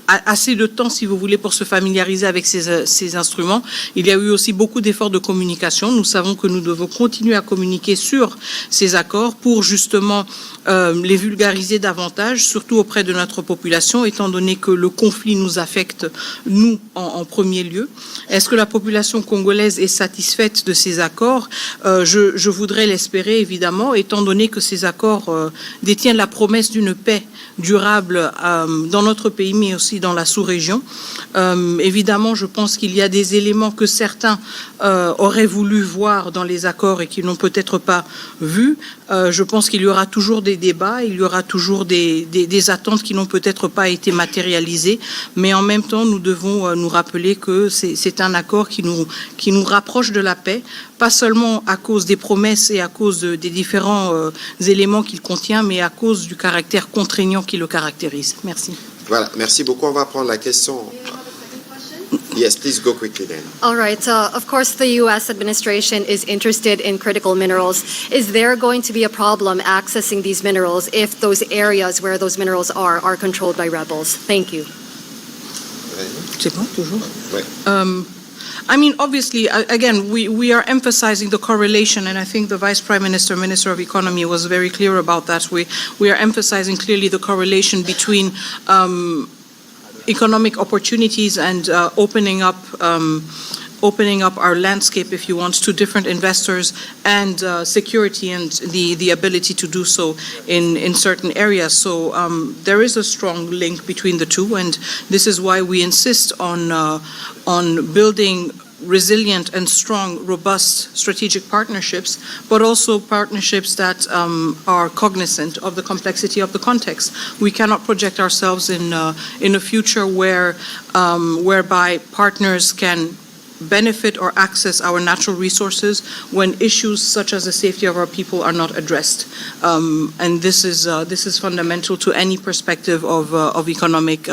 assez de temps, si vous voulez, pour se familiariser avec ces instruments. Il y a eu aussi beaucoup d'efforts de communication. Nous savons que nous devons continuer à communiquer sur ces accords pour justement les vulgariser davantage, surtout auprès de notre population, étant donné que le conflit nous affecte, nous, en premier lieu. Est-ce que la population congolaise est satisfaite de ces accords? Je voudrais l'espérer, évidemment, étant donné que ces accords détiennent la promesse d'une paix durable dans notre pays, mais aussi dans la sous-région. Évidemment, je pense qu'il y a des éléments que certains auraient voulu voir dans les accords et qui n'ont peut-être pas vu. Je pense qu'il y aura toujours des débats, il y aura toujours des attentes qui n'ont peut-être pas été matérialisées, mais en même temps, nous devons nous rappeler que c'est un accord qui nous rapproche de la paix, pas seulement à cause des promesses et à cause des différents éléments qu'il contient, mais à cause du caractère contraignant qui le caractérise. Merci. Voilà, merci beaucoup. On va prendre la question. Yes, please go quickly then. All right. Of course, the U.S. administration is interested in critical minerals. Is there going to be a problem accessing these minerals if those areas where those minerals are controlled by rebels? Thank you. C'est bon, toujours? Ouais. I mean, obviously, again, we are emphasizing the correlation, and I think the Vice Prime Minister, Minister of Economy, was very clear about that. We are emphasizing clearly the correlation between economic opportunities and opening up opening up our landscape, if you want, to different investors and security and the ability to do so in certain areas. So there is a strong link between the two, and this is why we insist on building resilient and strong, robust strategic partnerships, but also partnerships that are cognizant of the complexity of the context. We cannot project ourselves in a future whereby partners can benefit or access our natural resources when issues such as the safety of our people are not addressed. And this is fundamental to any perspective of economic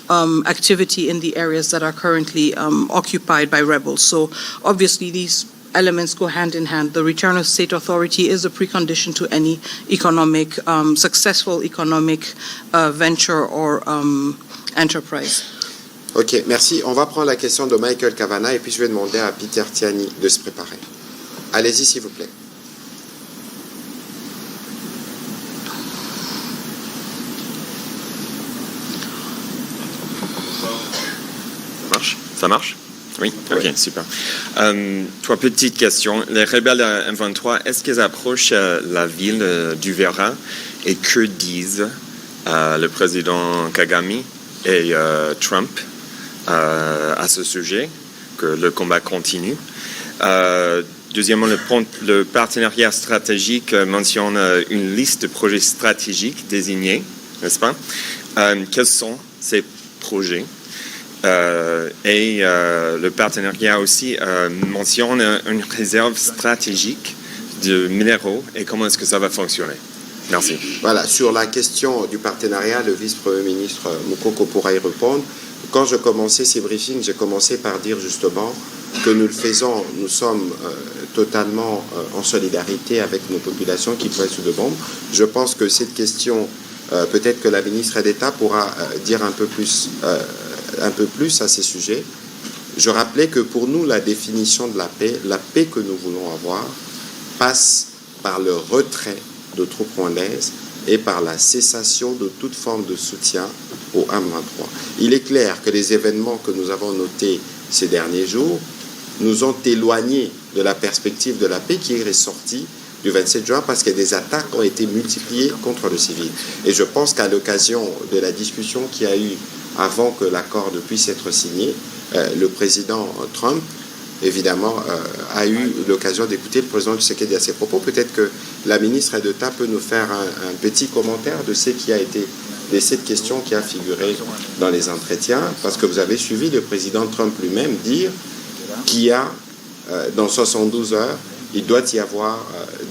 activity in the areas that are currently occupied by rebels. So obviously these elements go hand in hand. The return of state authority is a precondition to any economic, successful economic venture or enterprise. Ok, merci. On va prendre la question de Michael Cavana et puis je vais demander à Peter Tiani de se préparer. Allez-y, s'il vous plaît. Ça marche? Oui, ok, Oui. super. Trois petites questions. Les rebelles M23, est-ce qu'ils approchent la ville d'Uvira et que disent le président Kagame et Trump à ce sujet, que le combat continue? Deuxièmement, le partenariat stratégique mentionne une liste de projets stratégiques désignés, n'est-ce pas? Quels sont ces projets? Et le partenariat aussi mentionne une réserve stratégique de minéraux et comment est-ce que ça va fonctionner? Merci. Voilà, sur la question du partenariat, le vice-premier ministre Moukoko pourra y répondre. Quand je commençais ces briefings, j'ai commencé par dire justement que nous le faisons, nous sommes totalement en solidarité avec nos populations qui pourraient être sous de bombes. Je pense que cette question, peut-être que la ministre d'État pourra dire un peu plus à ces sujets. Je rappelais que pour nous, la définition de la paix que nous voulons avoir, passe par le retrait de troupes rwandaises et par la cessation de toute forme de soutien au M23. Il est clair que les événements que nous avons notés ces derniers jours nous ont éloignés de la perspective de la paix qui est ressortie du 27 juin parce que des attaques ont été multipliées contre le civil. Et je pense qu'à l'occasion de la discussion qu'il y a eu avant que l'accord ne puisse être signé, le président Trump, évidemment, a eu l'occasion d'écouter le président Tshisekedi à ses propos. Peut-être que la ministre d'État peut nous faire un petit commentaire de ce qui a été, de cette question qui a figuré dans les entretiens, parce que vous avez suivi le président Trump lui-même dire qu'il y a, dans 72 heures, il doit y avoir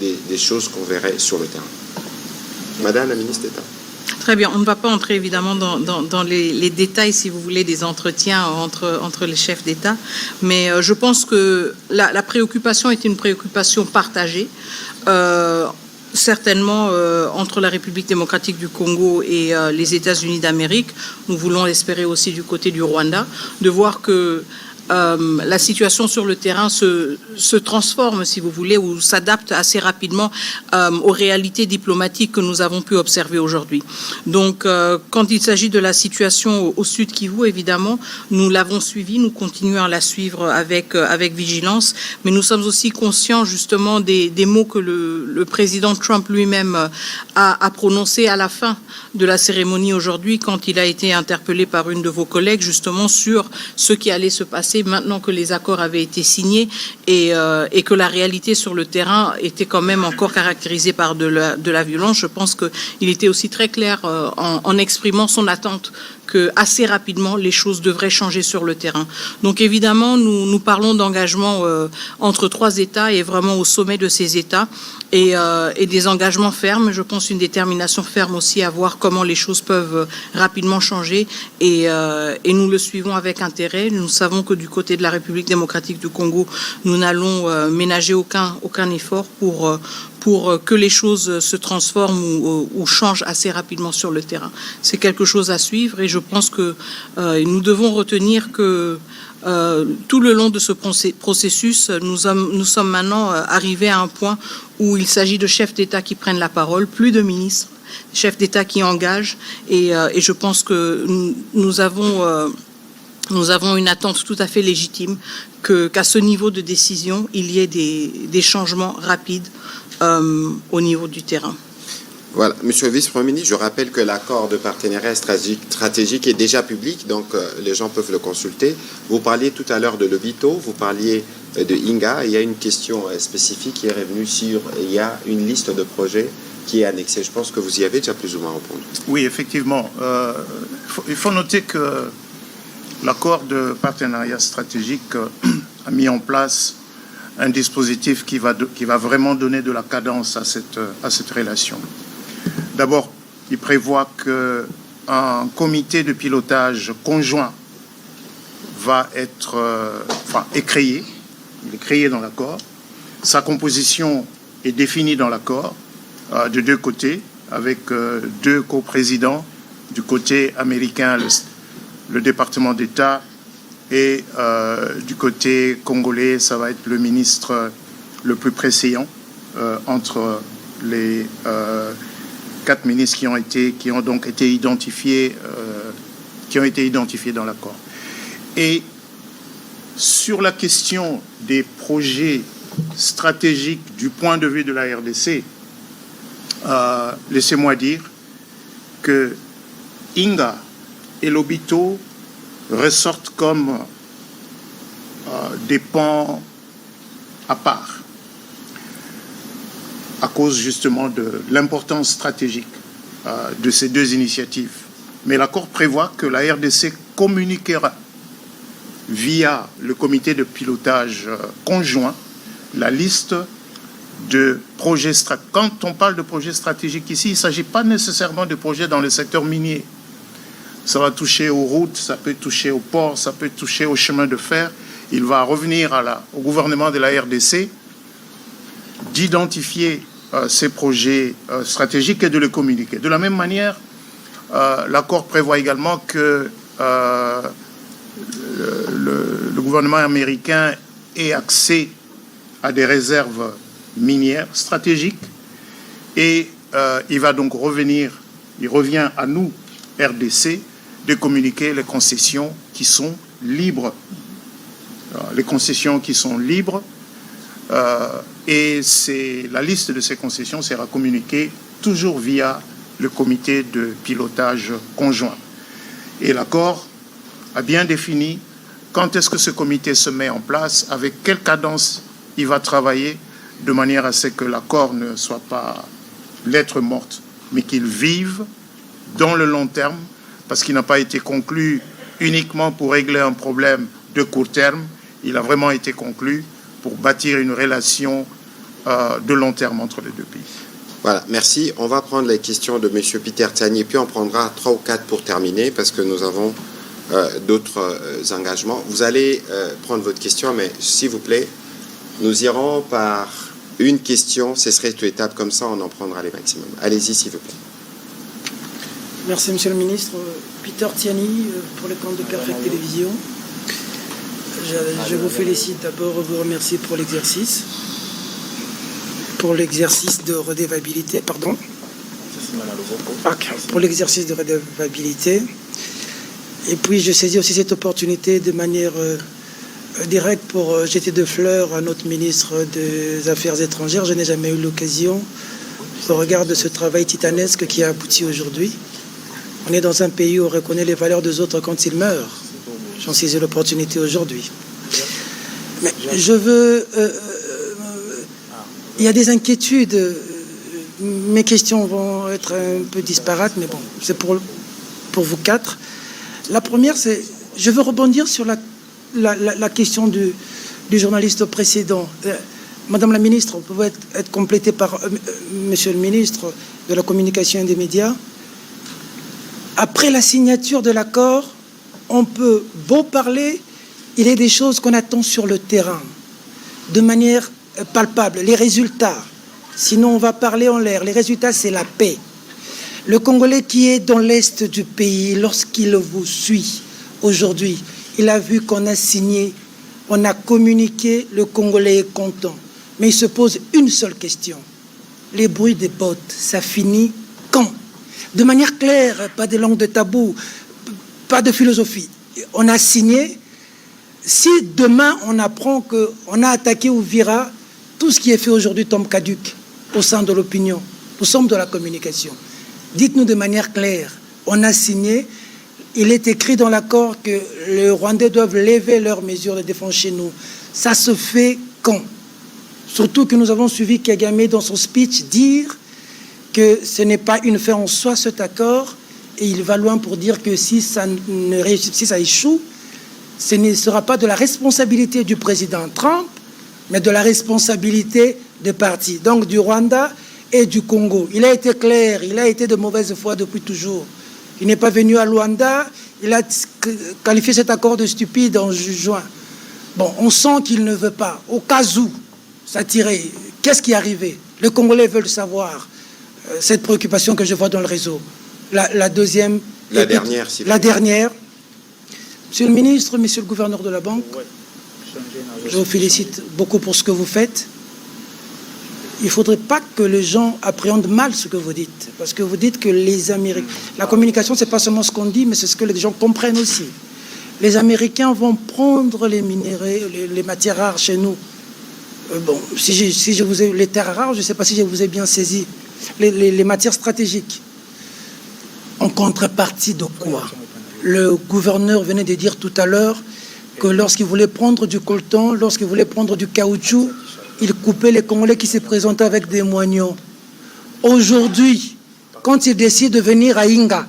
des choses qu'on verrait sur le terrain. Madame la ministre d'État. Très bien, on ne va pas entrer évidemment dans les détails, si vous voulez, des entretiens entre les chefs d'État, mais je pense que la préoccupation est une préoccupation partagée, certainement entre la République démocratique du Congo et les États-Unis d'Amérique. Nous voulons l'espérer aussi du côté du Rwanda, de voir que la situation sur le terrain se transforme, si vous voulez, ou s'adapte assez rapidement aux réalités diplomatiques que nous avons pu observer aujourd'hui. Donc, quand il s'agit de la situation au Sud Kivu, évidemment, nous l'avons suivi, nous continuons à la suivre avec vigilance, mais nous sommes aussi conscients justement des mots que le président Trump lui-même a prononcés à la fin de la cérémonie aujourd'hui, quand il a été interpellé par une de vos collègues, justement sur ce qui allait se passer maintenant que les accords avaient été signés et que la réalité sur le terrain était quand même encore caractérisée par de la violence. Je pense qu'il était aussi très clair en exprimant son attente que assez rapidement les choses devraient changer sur le terrain. Donc évidemment, nous parlons d'engagement entre trois États et vraiment au sommet de ces États et des engagements fermes. Je pense une détermination ferme aussi à voir comment les choses peuvent rapidement changer et nous le suivons avec intérêt. Nous savons que du côté de la République démocratique du Congo, nous n'allons ménager aucun effort pour que les choses se transforment ou changent assez rapidement sur le terrain. C'est quelque chose à suivre et je pense que nous devons retenir que tout le long de ce processus, nous sommes maintenant arrivés à un point où il s'agit de chefs d'État qui prennent la parole, plus de ministres, chefs d'État qui engagent et je pense que nous avons nous avons une attente tout à fait légitime qu'à ce niveau de décision, il y ait des changements rapides au niveau du terrain. Voilà, Monsieur le Vice-Premier ministre, je rappelle que l'accord de partenariat stratégique est déjà public, donc les gens peuvent le consulter. Vous parliez tout à l'heure de Lobito, vous parliez de Inga. Il y a une question spécifique qui est revenue sur, il y a une liste de projets qui est annexée. Je pense que vous y avez déjà plus ou moins répondu. Oui, effectivement. Il faut noter que l'accord de partenariat stratégique a mis en place un dispositif qui va vraiment donner de la cadence à cette relation. D'abord, il prévoit qu'un comité de pilotage conjoint est créé. Il est créé dans l'accord. Sa composition est définie dans l'accord de deux côtés, avec deux coprésidents du côté américain, le département d'État, et du côté congolais, ça va être le ministre le plus préséant entre les 4 ministres qui ont donc été identifiés, dans l'accord. Et sur la question des projets stratégiques du point de vue de la RDC, laissez-moi dire que Inga et Lobito ressortent comme des pans à part, à cause justement de l'importance stratégique de ces deux initiatives. Mais l'accord prévoit que la RDC communiquera via le comité de pilotage conjoint la liste de projets stratégiques. Quand on parle de projets stratégiques ici, il ne s'agit pas nécessairement de projets dans le secteur minier. Ça va toucher aux routes, ça peut toucher aux ports, ça peut toucher aux chemins de fer. Il va revenir au gouvernement de la RDC d'identifier ces projets stratégiques et de les communiquer. De la même manière, l'accord prévoit également que le gouvernement américain ait accès à des réserves minières stratégiques et il revient à nous, RDC, de communiquer les concessions qui sont libres. Les concessions qui sont libres, et la liste de ces concessions sera communiquée toujours via le comité de pilotage conjoint. Et l'accord a bien défini quand est-ce que ce comité se met en place, avec quelle cadence il va travailler, de manière à ce que l'accord ne soit pas lettre morte, mais qu'il vive dans le long terme, parce qu'il n'a pas été conclu uniquement pour régler un problème de court terme. Il a vraiment été conclu pour bâtir une relation de long terme entre les deux pays. Voilà, merci. On va prendre les questions de M. Peter Tiani, puis on prendra 3 ou 4 pour terminer, parce que nous avons d'autres engagements. Vous allez prendre votre question, mais s'il vous plaît, nous irons par une question. Ce serait une étape comme ça, on en prendra les maximums. Allez-y, s'il vous plaît. Merci, Monsieur le Ministre. Peter Tiani, pour le compte de Perfect Télévision. Je vous félicite d'abord, vous remercier pour l'exercice de redevabilité, pardon. Pour l'exercice de redevabilité. Et puis, je saisis aussi cette opportunité de manière directe pour jeter de fleurs à notre ministre des Affaires étrangères. Je n'ai jamais eu l'occasion, au regard de ce travail titanesque qui a abouti aujourd'hui. On est dans un pays où on reconnaît les valeurs des autres quand ils meurent. J'en saisis l'opportunité aujourd'hui. Mais je veux... il y a des inquiétudes. Mes questions vont être un peu disparates, mais bon, c'est pour vous 4. La première, c'est... Je veux rebondir sur la question du journaliste précédent. Madame la ministre, vous pouvez être complétée par Monsieur le ministre de la Communication et des Médias. Après la signature de l'accord, on peut beau parler, il y a des choses qu'on attend sur le terrain, de manière palpable, les résultats. Sinon, on va parler en l'air. Les résultats, c'est la paix. Le Congolais qui est dans l'est du pays, lorsqu'il vous suit aujourd'hui, il a vu qu'on a signé, on a communiqué, le Congolais est content. Mais il se pose une seule question. Les bruits des bottes, ça finit quand? De manière claire, pas de langue de tabou, pas de philosophie. on a signé. Si demain on apprend qu'on a attaqué Uvira, tout ce qui est fait aujourd'hui tombe caduc au sein de l'opinion. Nous sommes de la communication. Dites-nous de manière claire, on a signé, il est écrit dans l'accord que les Rwandais doivent lever leurs mesures de défense chez nous. Ça se fait quand? Surtout que nous avons suivi Kagame dans son speech dire que ce n'est pas une fin en soi cet accord, et il va loin pour dire que si ça échoue, ce ne sera pas de la responsabilité du président Trump, mais de la responsabilité des partis, donc du Rwanda et du Congo. Il a été clair, il a été de mauvaise foi depuis toujours. Il n'est pas venu à Luanda, il a qualifié cet accord de stupide en juin. Bon, on sent qu'il ne veut pas, au cas où, s'attirer. Qu'est-ce qui est arrivé? Les Congolais veulent savoir cette préoccupation que je vois dans le réseau. La deuxième... La dernière, s'il vous plaît. La dernière. Monsieur le ministre, monsieur le gouverneur de la banque, je vous félicite beaucoup pour ce que vous faites. Il ne faudrait pas que les gens appréhendent mal ce que vous dites. Parce que vous dites que les Américains... La communication, ce n'est pas seulement ce qu'on dit, mais c'est ce que les gens comprennent aussi. Les Américains vont prendre les minéraux, les matières rares chez nous. Bon, si je vous ai... Les terres rares, je ne sais pas si je vous ai bien saisi. Les matières stratégiques. En contrepartie de quoi? Le gouverneur venait de dire tout à l'heure que lorsqu'il voulait prendre du coltan, lorsqu'il voulait prendre du caoutchouc, il coupait les Congolais qui se présentaient avec des moignons. Aujourd'hui, quand il décide de venir à Inga,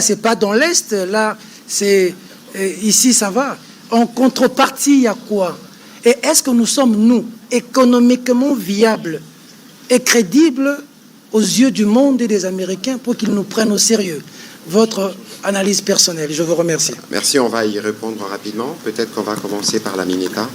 c'est pas dans l'Est, là, c'est ici, ça va. En contrepartie, il y a quoi? Et est-ce que nous sommes, nous, économiquement viables et crédibles aux yeux du monde et des Américains pour qu'ils nous prennent au sérieux? Votre analyse personnelle, je vous remercie. Merci, on va y répondre rapidement. Peut-être qu'on va commencer par la Minika.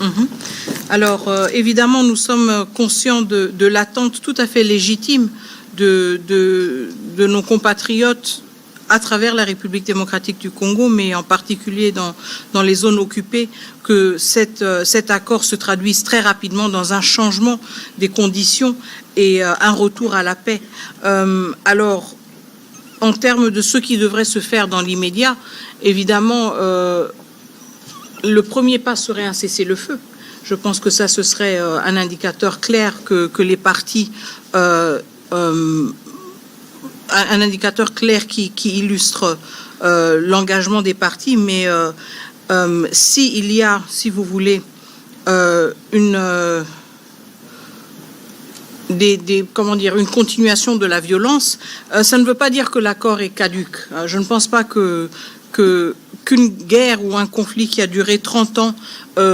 Alors, évidemment, nous sommes conscients de l'attente tout à fait légitime de nos compatriotes à travers la République démocratique du Congo, mais en particulier dans les zones occupées, que cet accord se traduise très rapidement dans un changement des conditions et un retour à la paix. Alors, en termes de ce qui devrait se faire dans l'immédiat, évidemment, le premier pas serait un cessez-le-feu. Je pense que ça, ce serait un indicateur clair que les partis... un indicateur clair qui illustre l'engagement des partis, mais s'il y a, si vous voulez, une continuation de la violence, ça ne veut pas dire que l'accord est caduc. Je ne pense pas qu'une guerre ou un conflit qui a duré 30 ans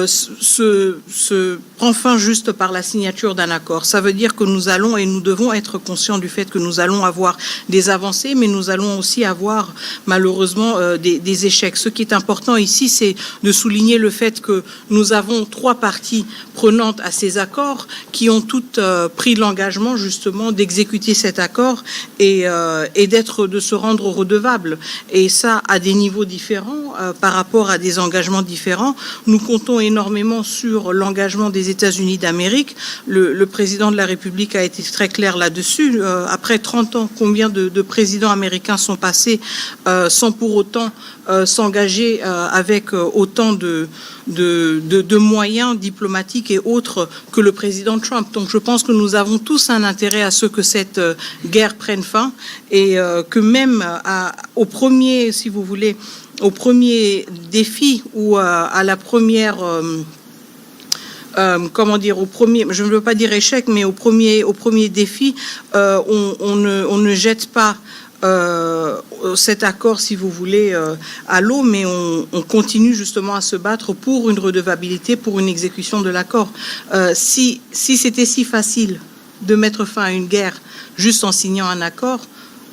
se prend fin juste par la signature d'un accord. Ça veut dire que nous allons et nous devons être conscients du fait que nous allons avoir des avancées, mais nous allons aussi avoir malheureusement des échecs. Ce qui est important ici, c'est de souligner le fait que nous avons 3 parties prenantes à ces accords qui ont toutes pris l'engagement justement d'exécuter cet accord et de se rendre redevables. Et ça à des niveaux différents par rapport à des engagements différents. Nous comptons énormément sur l'engagement des États-Unis d'Amérique. Le président de la République a été très clair là-dessus. Après 30 ans, combien de présidents américains sont passés sans pour autant s'engager avec autant de moyens diplomatiques et autres que le président Trump. Donc je pense que nous avons tous un intérêt à ce que cette guerre prenne fin et que même au premier, si vous voulez, au premier défi ou à la première, au premier, je ne veux pas dire échec, mais au premier défi, on ne jette pas cet accord, si vous voulez, à l'eau, mais on continue justement à se battre pour une redevabilité, pour une exécution de l'accord. Si c'était si facile de mettre fin à une guerre juste en signant un accord,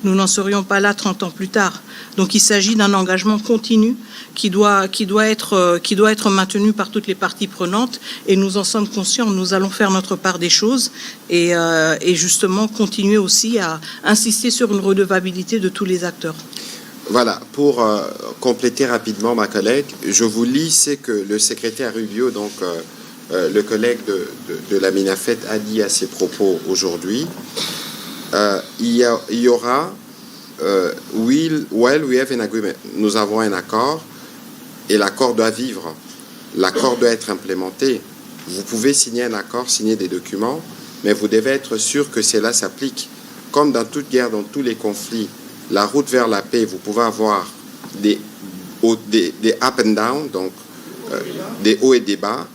nous n'en serions pas là 30 ans plus tard. Donc il s'agit d'un engagement continu qui doit être maintenu par toutes les parties prenantes et nous en sommes conscients. Nous allons faire notre part des choses et justement continuer aussi à insister sur une redevabilité de tous les acteurs. Voilà, pour compléter rapidement ma collègue, je vous lis ce que le secrétaire Rubio, donc le collègue de la MINAFET, a dit à ses propos aujourd'hui. Il y aura we have an agreement. Nous avons un accord. et l'accord doit vivre, l'accord doit être implémenté. Vous pouvez signer un accord, signer des documents, mais vous devez être sûr que cela s'applique. Comme dans toute guerre, dans tous les conflits, la route vers la paix, vous pouvez avoir des up and down, donc des hauts et des bas,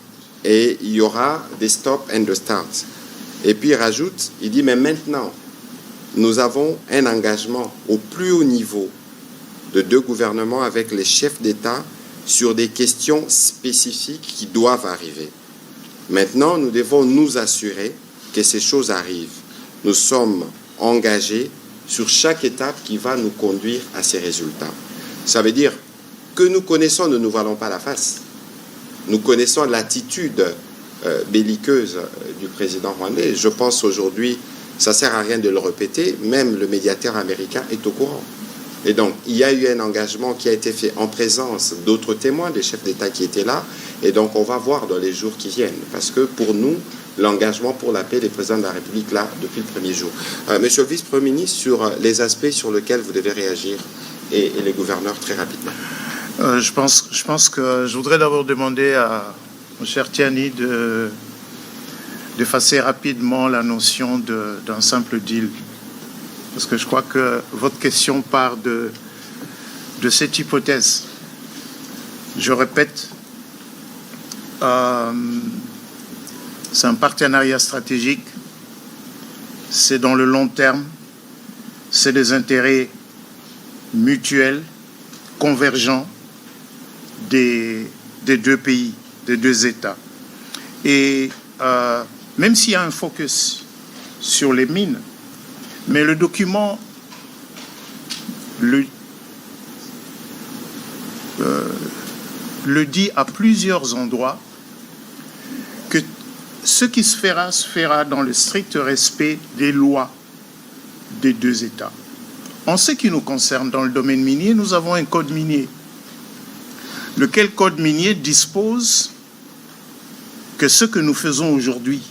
et il y aura des stop and the start. Et puis il rajoute, il dit, mais maintenant, nous avons un engagement au plus haut niveau de 2 gouvernements avec les chefs d'État sur des questions spécifiques qui doivent arriver. Maintenant, nous devons nous assurer que ces choses arrivent. Nous sommes engagés sur chaque étape qui va nous conduire à ces résultats. Ça veut dire que nous connaissons, ne nous voilons pas la face. Nous connaissons l'attitude belliqueuse du président rwandais. Je pense aujourd'hui, ça ne sert à rien de le répéter, même le médiateur américain est au courant. Et donc, il y a eu un engagement qui a été fait en présence d'autres témoins, des chefs d'État qui étaient là, et donc on va voir dans les jours qui viennent. Parce que pour nous, l'engagement pour la paix des présidents de la République là depuis le premier jour. Monsieur le vice-premier ministre, sur les aspects sur lesquels vous devez réagir et les gouverneurs très rapidement. Je pense que je voudrais d'abord demander à mon cher Tiani d'effacer rapidement la notion d'un simple deal. Parce que je crois que votre question part de cette hypothèse. Je répète, c'est un partenariat stratégique, c'est dans le long terme, c'est des intérêts mutuels, convergents des 2 pays, des 2 États. Et même s'il y a un focus sur les mines, mais le document le dit à plusieurs endroits que ce qui se fera dans le strict respect des lois des 2 États. En ce qui nous concerne, dans le domaine minier, nous avons un code minier. Lequel code minier dispose que ce que nous faisons aujourd'hui,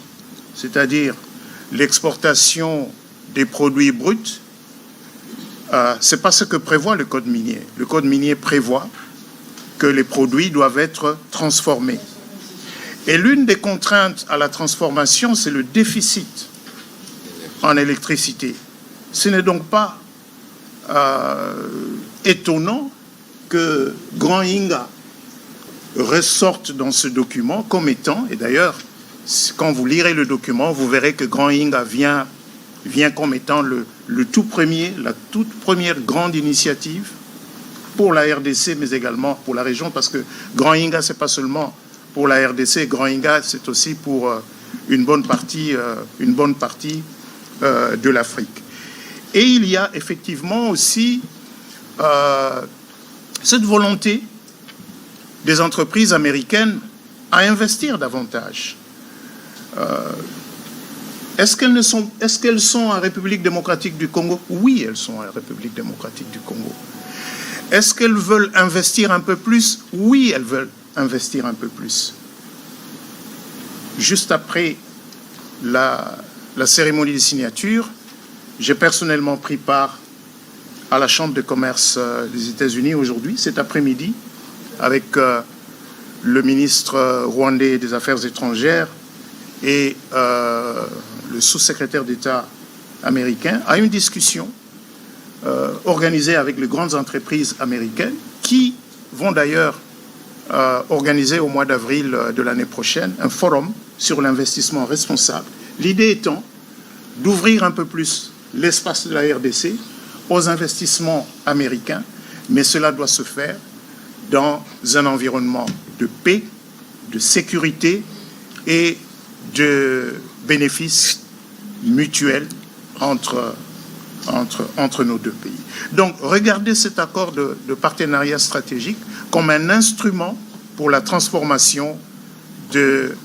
c'est-à-dire l'exportation des produits bruts, ce n'est pas ce que prévoit le code minier. Le code minier prévoit que les produits doivent être transformés. Et l'une des contraintes à la transformation, c'est le déficit en électricité. Ce n'est donc pas étonnant que Grand Inga ressorte dans ce document comme étant, et d'ailleurs, quand vous lirez le document, vous verrez que Grand Inga vient comme étant la toute première grande initiative pour la RDC, mais également pour la région, parce que Grand Inga, ce n'est pas seulement pour la RDC, Grand Inga, c'est aussi pour une bonne partie de l'Afrique. Et il y a effectivement aussi cette volonté des entreprises américaines à investir davantage. Est-ce qu'elles sont en République démocratique du Congo? Oui, elles sont en République démocratique du Congo. Est-ce qu'elles veulent investir un peu plus? Oui, elles veulent investir un peu plus. Juste après la cérémonie de signature, j'ai personnellement pris part à la Chambre de commerce des États-Unis aujourd'hui, cet après-midi, avec le ministre rwandais des Affaires étrangères et le sous-secrétaire d'État américain, à une discussion organisée avec les grandes entreprises américaines qui vont d'ailleurs organiser au mois d'avril de l'année prochaine un forum sur l'investissement responsable. L'idée étant d'ouvrir un peu plus l'espace de la RDC aux investissements américains, mais cela doit se faire dans un environnement de paix, de sécurité et de bénéfices mutuels entre nos 2 pays. Donc, regardez cet accord de partenariat stratégique comme un instrument pour la transformation de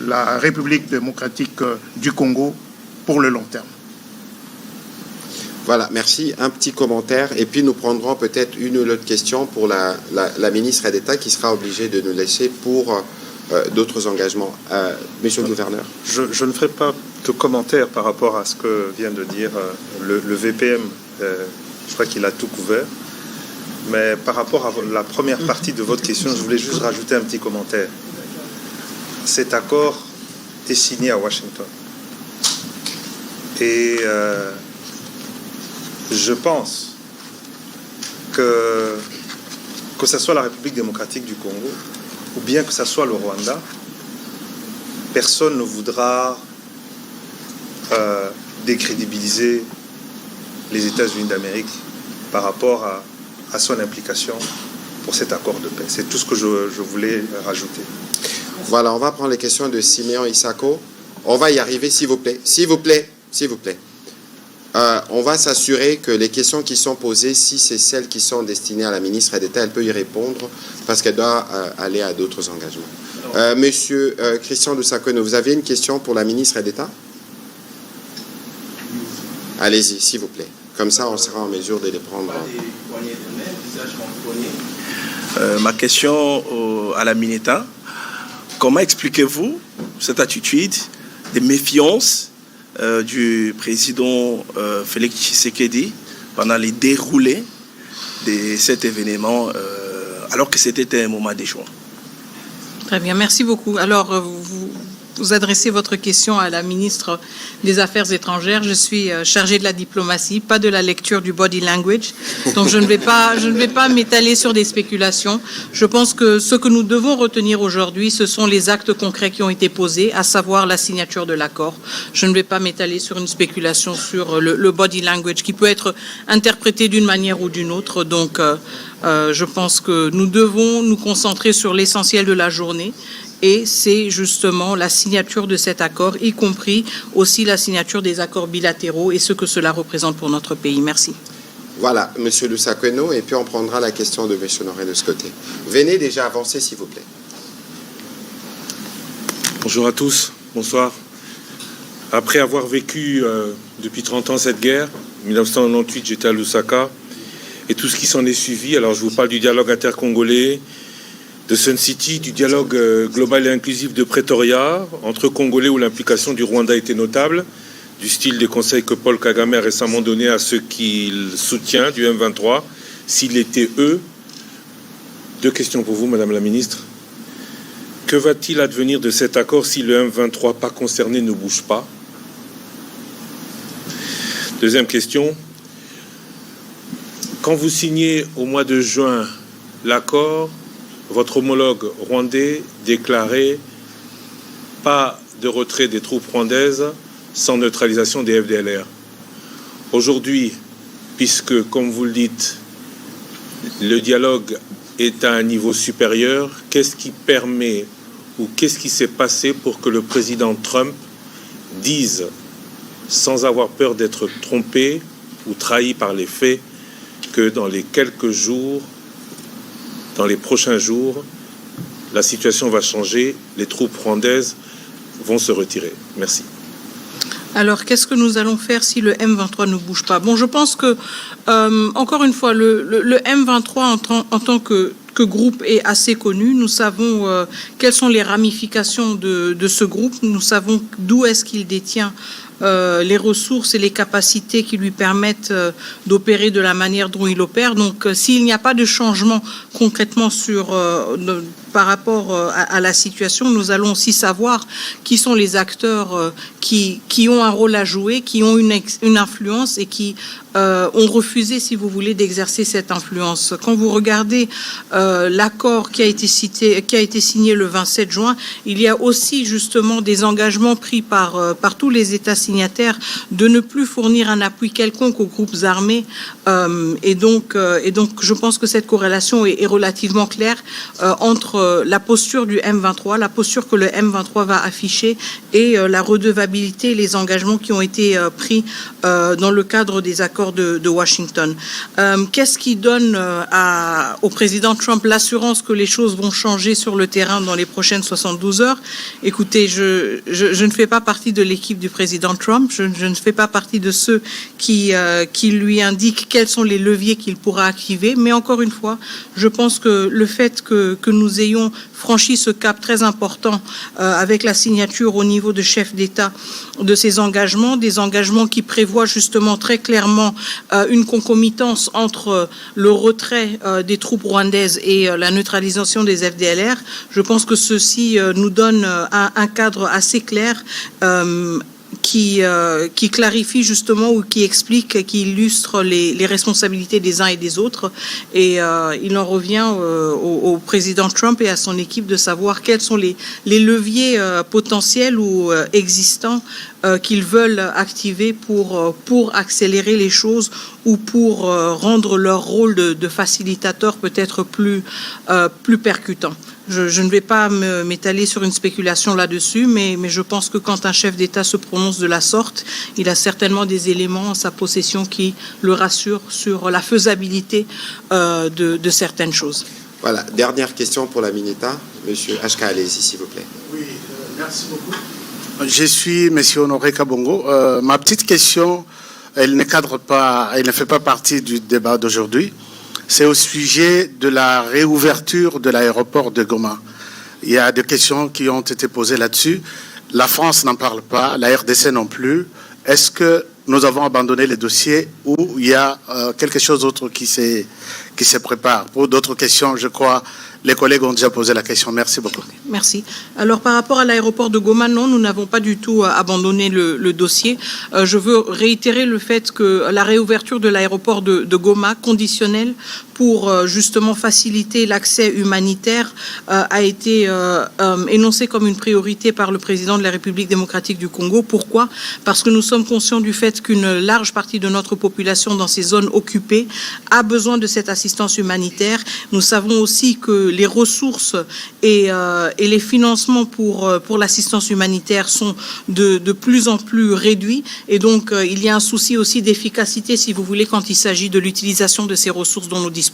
la République démocratique du Congo pour le long terme. Voilà, merci. Un petit commentaire et puis nous prendrons peut-être une ou l'autre question pour la ministre d'État qui sera obligée de nous laisser pour d'autres engagements. Monsieur le gouverneur. Je ne ferai pas de commentaire par rapport à ce que vient de dire le VPM. Je crois qu'il a tout couvert. Mais par rapport à la première partie de votre question, je voulais juste rajouter un petit commentaire. Cet accord est signé à Washington. Et je pense que ce soit la République démocratique du Congo ou bien que ce soit le Rwanda, personne ne voudra décrédibiliser les États-Unis d'Amérique par rapport à son implication pour cet accord de paix. C'est tout ce que je voulais rajouter. Voilà, on va prendre les questions de Siméon Isako. On va y arriver, s'il vous plaît. S'il vous plaît, s'il vous plaît. On va s'assurer que les questions qui sont posées, si c'est celles qui sont destinées à la ministre d'État, elle peut y répondre parce qu'elle doit aller à d'autres engagements. Monsieur Christian Lusakeno, vous avez une question pour la ministre d'État? Allez-y, s'il vous plaît. Comme ça, on sera en mesure de les prendre. Ma question à la ministre, comment expliquez-vous cette attitude de méfiance du président Félix Tshisekedi pendant les déroulés de cet événement alors que c'était un moment d'échouement? Très bien, merci beaucoup. Alors, vous adressez votre question à la ministre des Affaires étrangères. Je suis chargée de la diplomatie, pas de la lecture du body language. Donc, je ne vais pas m'étaler sur des spéculations. Je pense que ce que nous devons retenir aujourd'hui, ce sont les actes concrets qui ont été posés, à savoir la signature de l'accord. Je ne vais pas m'étaler sur une spéculation sur le body language qui peut être interprété d'une manière ou d'une autre. Donc, je pense que nous devons nous concentrer sur l'essentiel de la journée. Et c'est justement la signature de cet accord, y compris aussi la signature des accords bilatéraux et ce que cela représente pour notre pays. Merci. Voilà, Monsieur Lusakeno, et puis on prendra la question de Monsieur Noré de ce côté. Venez déjà avancer, s'il vous plaît. Bonjour à tous, bonsoir. Après avoir vécu depuis 30 ans cette guerre, en 1998 j'étais à Lusaka, et tout ce qui s'en est suivi, alors je vous parle du dialogue intercongolais, de Sun City, du dialogue global et inclusif de Pretoria, entre Congolais où l'implication du Rwanda était notable, du style des conseils que Paul Kagame a récemment donné à ceux qu'il soutient, du M23, s'il était eux. Deux questions pour vous, Madame la Ministre. Que va-t-il advenir de cet accord si le M23 pas concerné ne bouge pas? Deuxième question. Quand vous signez au mois de juin l'accord, votre homologue rwandais déclarait pas de retrait des troupes rwandaises sans neutralisation des FDLR. Aujourd'hui, puisque, comme vous le dites, le dialogue est à un niveau supérieur, qu'est-ce qui permet ou qu'est-ce qui s'est passé pour que le président Trump dise, sans avoir peur d'être trompé ou trahi par les faits, que dans les quelques jours, dans les prochains jours, la situation va changer, les troupes rwandaises vont se retirer. Merci. Alors, qu'est-ce que nous allons faire si le M23 ne bouge pas? Bon, je pense que, encore une fois, le M23 en tant que groupe est assez connu. Nous savons quelles sont les ramifications de ce groupe. Nous savons d'où est-ce qu'il détient les ressources et les capacités qui lui permettent d'opérer de la manière dont il opère. Donc, s'il n'y a pas de changement concrètement par rapport à la situation, nous allons aussi savoir qui sont les acteurs qui ont un rôle à jouer, qui ont une influence et qui ont refusé, si vous voulez, d'exercer cette influence. Quand vous regardez l'accord qui a été signé le 27 juin, il y a aussi justement des engagements pris par tous les États signataires de ne plus fournir un appui quelconque aux groupes armés. Et donc, je pense que cette corrélation est relativement claire entre la posture du M23, la posture que le M23 va afficher et la redevabilité, les engagements qui ont été pris dans le cadre des accords de Washington. Qu'est-ce qui donne au président Trump l'assurance que les choses vont changer sur le terrain dans les prochaines 72 heures? Écoutez, je ne fais pas partie de l'équipe du président Trump, je ne fais pas partie de ceux qui lui indiquent quels sont les leviers qu'il pourra activer, mais encore une fois, je pense que le fait que nous ayons ayons franchi ce cap très important avec la signature au niveau de chefs d'État de ces engagements, des engagements qui prévoient justement très clairement une concomitance entre le retrait des troupes rwandaises et la neutralisation des FDLR. Je pense que ceci nous donne un cadre assez clair qui clarifie justement ou qui explique, qui illustre les responsabilités des uns et des autres. Et il en revient au président Trump et à son équipe de savoir quels sont les leviers potentiels ou existants qu'ils veulent activer pour accélérer les choses ou pour rendre leur rôle de facilitateur peut-être plus percutant. Je ne vais pas m'étaler sur une spéculation là-dessus, mais je pense que quand un chef d'État se prononce de la sorte, il a certainement des éléments en sa possession qui le rassurent sur la faisabilité de certaines choses. Voilà, dernière question pour la Mineta. Monsieur HK, allez-y, s'il vous plaît. Oui, merci beaucoup. Je suis Monsieur Honoré Kabongo. Ma petite question, elle ne cadre pas, elle ne fait pas partie du débat d'aujourd'hui. C'est au sujet de la réouverture de l'aéroport de Goma. Il y a des questions qui ont été posées là-dessus. La France n'en parle pas, la RDC non plus. Est-ce que nous avons abandonné les dossiers ou il y a quelque chose d'autre qui se prépare? Pour d'autres questions, je crois, les collègues ont déjà posé la question. Merci beaucoup. Merci. Alors, par rapport à l'aéroport de Goma, non, nous n'avons pas du tout abandonné le dossier. Je veux réitérer le fait que la réouverture de l'aéroport de Goma, conditionnelle pour justement faciliter l'accès humanitaire, a été énoncée comme une priorité par le président de la République démocratique du Congo. Pourquoi? Parce que nous sommes conscients du fait qu'une large partie de notre population dans ces zones occupées a besoin de cette assistance humanitaire. Nous savons aussi que les ressources et les financements pour l'assistance humanitaire sont de plus en plus réduits. Et donc, il y a un souci aussi d'efficacité, si vous voulez, quand il s'agit de l'utilisation de ces ressources dont nous disposons.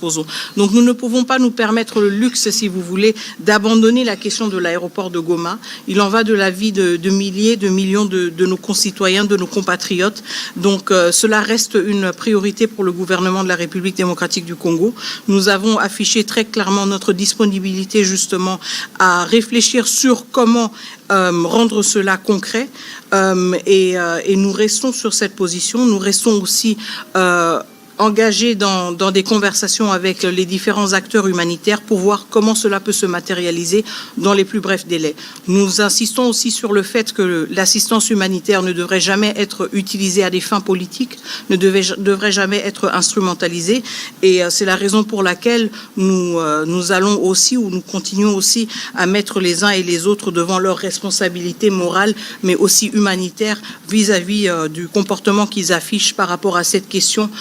Donc, nous ne pouvons pas nous permettre le luxe, si vous voulez, d'abandonner la question de l'aéroport de Goma. Il en va de la vie de milliers, de millions de nos concitoyens, de nos compatriotes. Donc, cela reste une priorité pour le gouvernement de la République démocratique du Congo. Nous avons affiché très clairement notre disponibilité justement à réfléchir sur comment rendre cela concret et nous restons sur cette position. Nous restons aussi engagés dans des conversations avec les différents acteurs humanitaires pour voir comment cela peut se matérialiser dans les plus brefs délais. Nous insistons aussi sur le fait que l'assistance humanitaire ne devrait jamais être utilisée à des fins politiques, ne devrait jamais être instrumentalisée, et c'est la raison pour laquelle nous allons aussi, ou nous continuons aussi à mettre les uns et les autres devant leurs responsabilités morales, mais aussi humanitaires vis-à-vis du comportement qu'ils affichent par rapport à cette question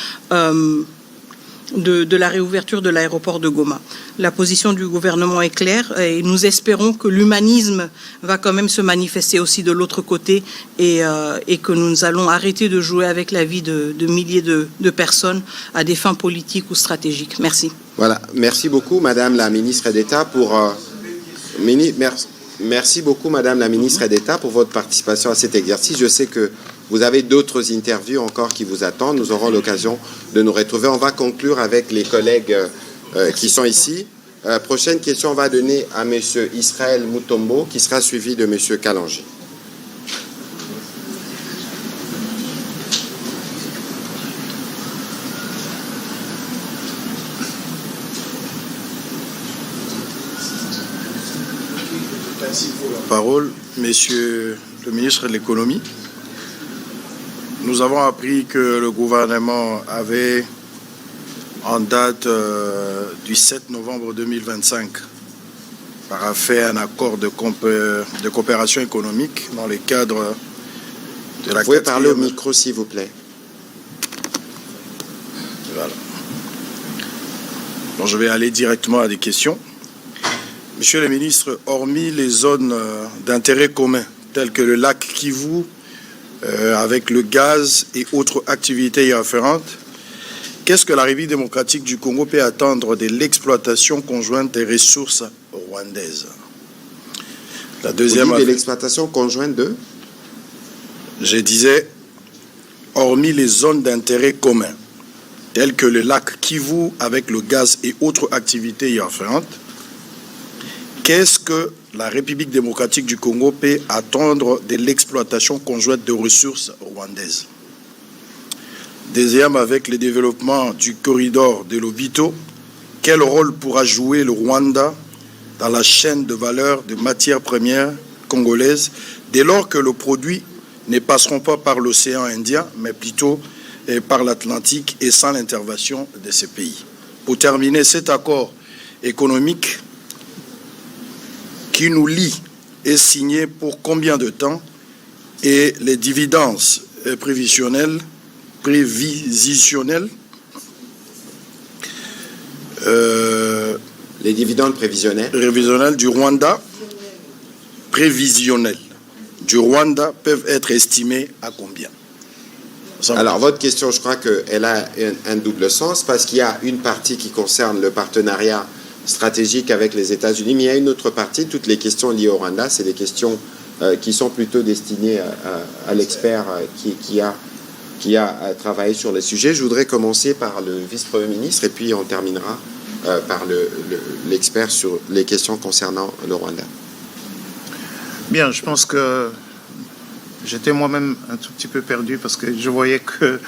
de la réouverture de l'aéroport de Goma. La position du gouvernement est claire et nous espérons que l'humanisme va quand même se manifester aussi de l'autre côté et que nous allons arrêter de jouer avec la vie de milliers de personnes à des fins politiques ou stratégiques. Merci. Voilà, merci beaucoup Madame la ministre d'État pour merci beaucoup Madame la ministre d'État pour votre participation à cet exercice. Je sais que vous avez d'autres interviews encore qui vous attendent. Nous aurons l'occasion de nous retrouver. On va conclure avec les collègues qui sont ici. Prochaine question, on va donner à Monsieur Israël Mutombo, qui sera suivi de Monsieur Kalangi. Merci pour la parole, Monsieur le ministre de l'Économie. Nous avons appris que le gouvernement avait, en date du 7 novembre 2025, paraphé un accord de coopération économique dans le cadre de la... Vous pouvez parler au micro, s'il vous plaît. Voilà. Donc, je vais aller directement à des questions. Monsieur le ministre, hormis les zones d'intérêt commun, telles que le lac Kivu, avec le gaz et autres activités y afférentes, qu'est-ce que la République démocratique du Congo peut attendre de l'exploitation conjointe des ressources rwandaises? La deuxième... Vous dites de l'exploitation conjointe de... Je disais, hormis les zones d'intérêt commun, telles que le lac Kivu avec le gaz et autres activités y afférentes, qu'est-ce que la République démocratique du Congo peut attendre de l'exploitation conjointe de ressources rwandaises? Deuxième, avec le développement du corridor de Lobito, quel rôle pourra jouer le Rwanda dans la chaîne de valeur de matières premières congolaises dès lors que le produit ne passeront pas par l'océan Indien, mais plutôt par l'Atlantique et sans l'intervention de ces pays? Pour terminer, cet accord économique qui nous lie est signé pour combien de temps et les dividendes prévisionnels Les dividendes prévisionnels du Rwanda peuvent être estimés à combien? Alors, votre question, je crois qu'elle a un double sens, parce qu'il y a une partie qui concerne le partenariat stratégique avec les États-Unis, mais il y a une autre partie, toutes les questions liées au Rwanda, c'est des questions qui sont plutôt destinées à l'expert qui a travaillé sur le sujet. Je voudrais commencer par le vice-premier ministre, et puis on terminera par l'expert sur les questions concernant le Rwanda. Bien, je pense que j'étais moi-même un tout petit peu perdu parce que je voyais qu'il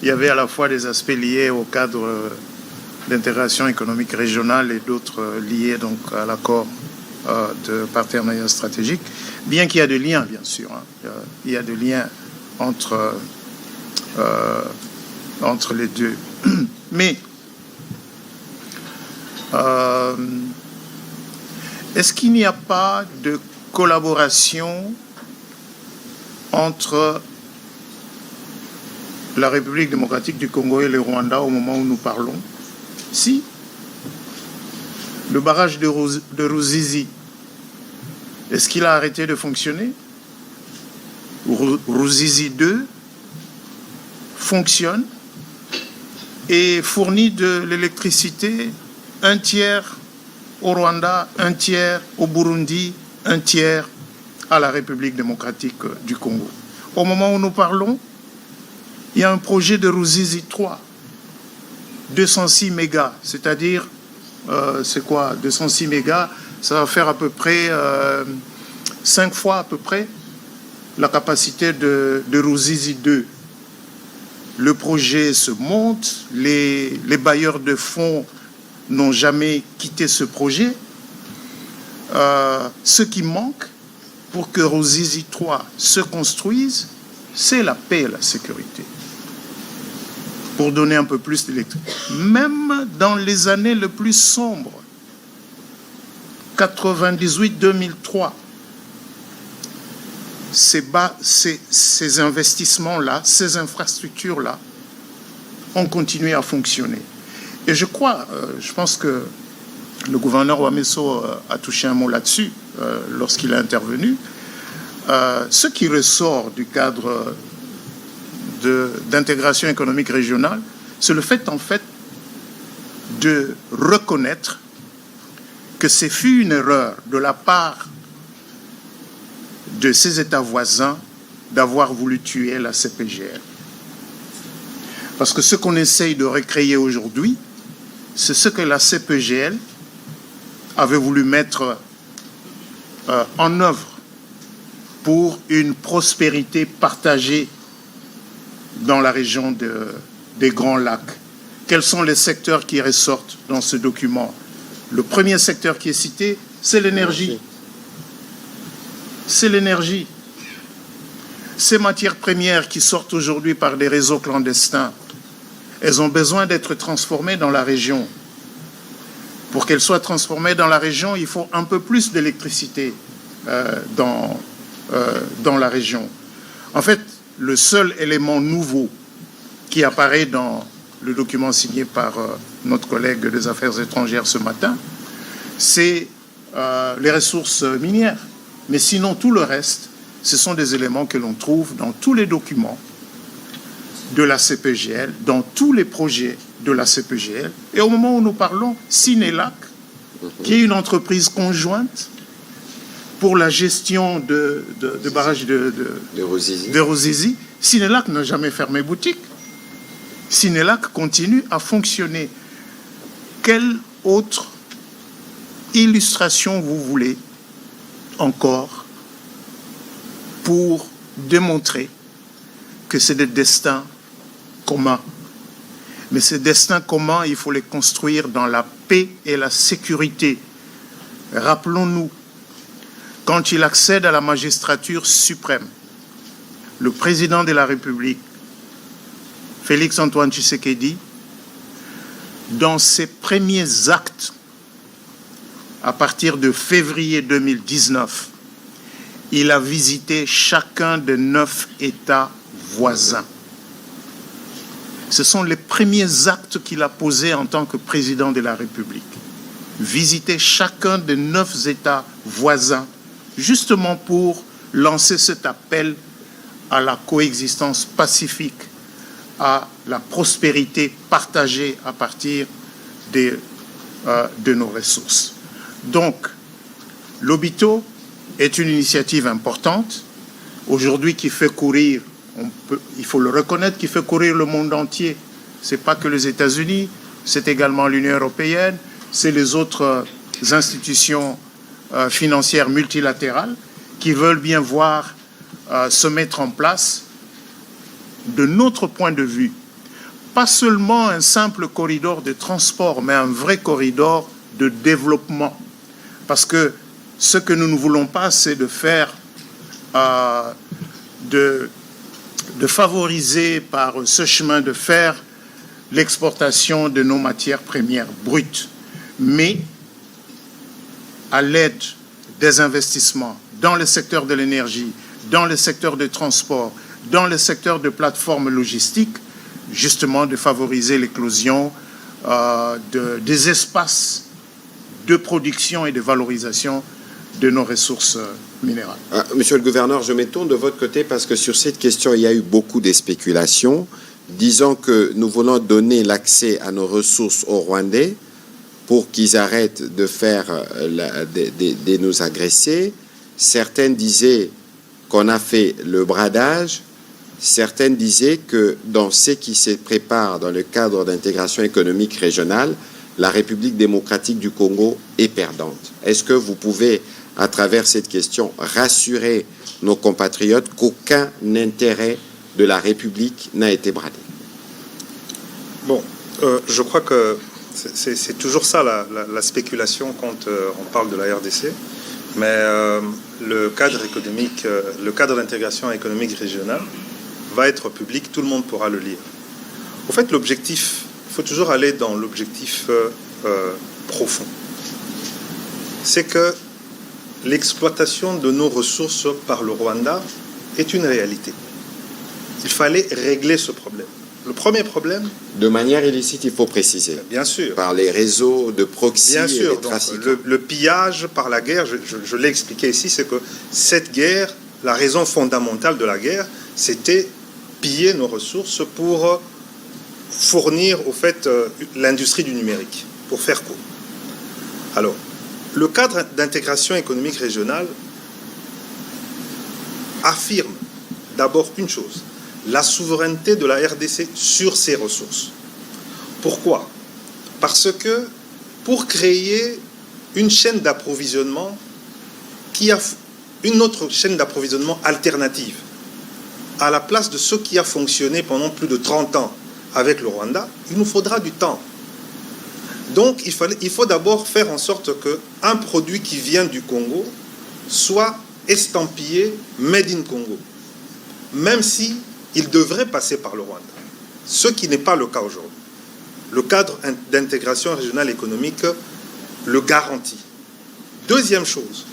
y avait à la fois des aspects liés au cadre d'intégration économique régionale et d'autres liés donc à l'accord de partenariat stratégique, bien qu'il y a des liens, bien sûr. Il y a des liens entre les deux. Mais est-ce qu'il n'y a pas de collaboration entre la République démocratique du Congo et le Rwanda au moment où nous parlons? Si. Le barrage de Ruzizi, est-ce qu'il a arrêté de fonctionner? Ruzizi 2 fonctionne et fournit de l'électricité, un tiers au Rwanda, un tiers au Burundi, un tiers à la République démocratique du Congo. Au moment où nous parlons, il y a un projet de Ruzizi 3, 206 mégas, c'est-à-dire, c'est quoi 206 mégas, ça va faire à peu près 5 fois à peu près la capacité de Ruzizi 2. Le projet se monte, les bailleurs de fonds n'ont jamais quitté ce projet. Ce qui manque pour que Ruzizi 3 se construise, c'est la paix et la sécurité. Pour donner un peu plus d'électricité. Même dans les années les plus sombres, 98-2003, ces investissements-là, ces infrastructures-là ont continué à fonctionner. Et je pense que le gouverneur Wameso a touché un mot là-dessus lorsqu'il est intervenu. Ce qui ressort du cadre d'intégration économique régionale, c'est le fait, en fait, de reconnaître que ce fut une erreur de la part de ces États voisins d'avoir voulu tuer la CPGL. Parce que ce qu'on essaye de recréer aujourd'hui, c'est ce que la CPGL avait voulu mettre en œuvre pour une prospérité partagée dans la région des Grands Lacs. Quels sont les secteurs qui ressortent dans ce document? Le premier secteur qui est cité, c'est l'énergie. C'est l'énergie. Ces matières premières qui sortent aujourd'hui par des réseaux clandestins, elles ont besoin d'être transformées dans la région. Pour qu'elles soient transformées dans la région, il faut un peu plus d'électricité dans la région. En fait, le seul élément nouveau qui apparaît dans le document signé par notre collègue des Affaires étrangères ce matin, c'est les ressources minières. Mais sinon, tout le reste, ce sont des éléments que l'on trouve dans tous les documents de la CPGL, dans tous les projets de la CPGL. Et au moment où nous parlons, Sinelac, qui est une entreprise conjointe pour la gestion de barrages de Ruzizi, Sinelac n'a jamais fermé boutique. Sinelac continue à fonctionner. Quelle autre illustration vous voulez encore pour démontrer que c'est des destins communs. Mais ces destins communs, il faut les construire dans la paix et la sécurité. Rappelons-nous, quand il accède à la magistrature suprême, le président de la République, Félix-Antoine Tshisekedi, dans ses premiers actes, à partir de février 2019, il a visité chacun des 9 États voisins. Ce sont les premiers actes qu'il a posés en tant que président de la République. Visiter chacun des 9 États voisins, justement pour lancer cet appel à la coexistence pacifique, à la prospérité partagée à partir de nos ressources. Donc, l'Obito est une initiative importante, aujourd'hui qui fait courir, il faut le reconnaître, qui fait courir le monde entier. Ce n'est pas que les États-Unis, c'est également l'Union européenne, c'est les autres institutions financières multilatérales qui veulent bien voir se mettre en place, de notre point de vue, pas seulement un simple corridor de transport, mais un vrai corridor de développement. Parce que ce que nous ne voulons pas, c'est de faire, de favoriser par ce chemin de fer l'exportation de nos matières premières brutes, mais à l'aide des investissements dans le secteur de l'énergie, dans le secteur des transports, dans le secteur de plateformes logistiques, justement de favoriser l'éclosion des espaces de production et de valorisation de nos ressources minérales. Monsieur le gouverneur, je me tourne de votre côté parce que sur cette question, il y a eu beaucoup de spéculations, disant que nous voulons donner l'accès à nos ressources aux Rwandais pour qu'ils arrêtent de faire de nous agresser. Certains disaient qu'on a fait le bradage. Certains disaient que dans ce qui se prépare dans le cadre d'intégration économique régionale, la République démocratique du Congo est perdante. Est-ce que vous pouvez, à travers cette question, rassurer nos compatriotes qu'aucun intérêt de la République n'a été bradé? Bon, je crois que c'est toujours ça la spéculation quand on parle de la RDC. Mais le cadre économique, le cadre d'intégration économique régionale va être public, tout le monde pourra le lire. En fait, l'objectif, il faut toujours aller dans l'objectif profond. C'est que l'exploitation de nos ressources par le Rwanda est une réalité. Il fallait régler ce problème. Le premier problème... De manière illicite, il faut préciser. Bien sûr. Par les réseaux de proxy bien sûr, et des trafiquants. Le pillage par la guerre, je l'ai expliqué ici, c'est que cette guerre, la raison fondamentale de la guerre, c'était piller nos ressources pour fournir, au fait, l'industrie du numérique, pour faire court. Alors, le cadre d'intégration économique régionale affirme d'abord une chose, la souveraineté de la RDC sur ses ressources. Pourquoi? Parce que pour créer une chaîne d'approvisionnement qui a une autre chaîne d'approvisionnement alternative à la place de ce qui a fonctionné pendant plus de 30 ans avec le Rwanda, il nous faudra du temps. Donc il faut d'abord faire en sorte qu'un produit qui vient du Congo soit estampillé Made in Congo, même si il devrait passer par le Rwanda, ce qui n'est pas le cas aujourd'hui. Le cadre d'intégration régionale économique le garantit. Deuxième chose,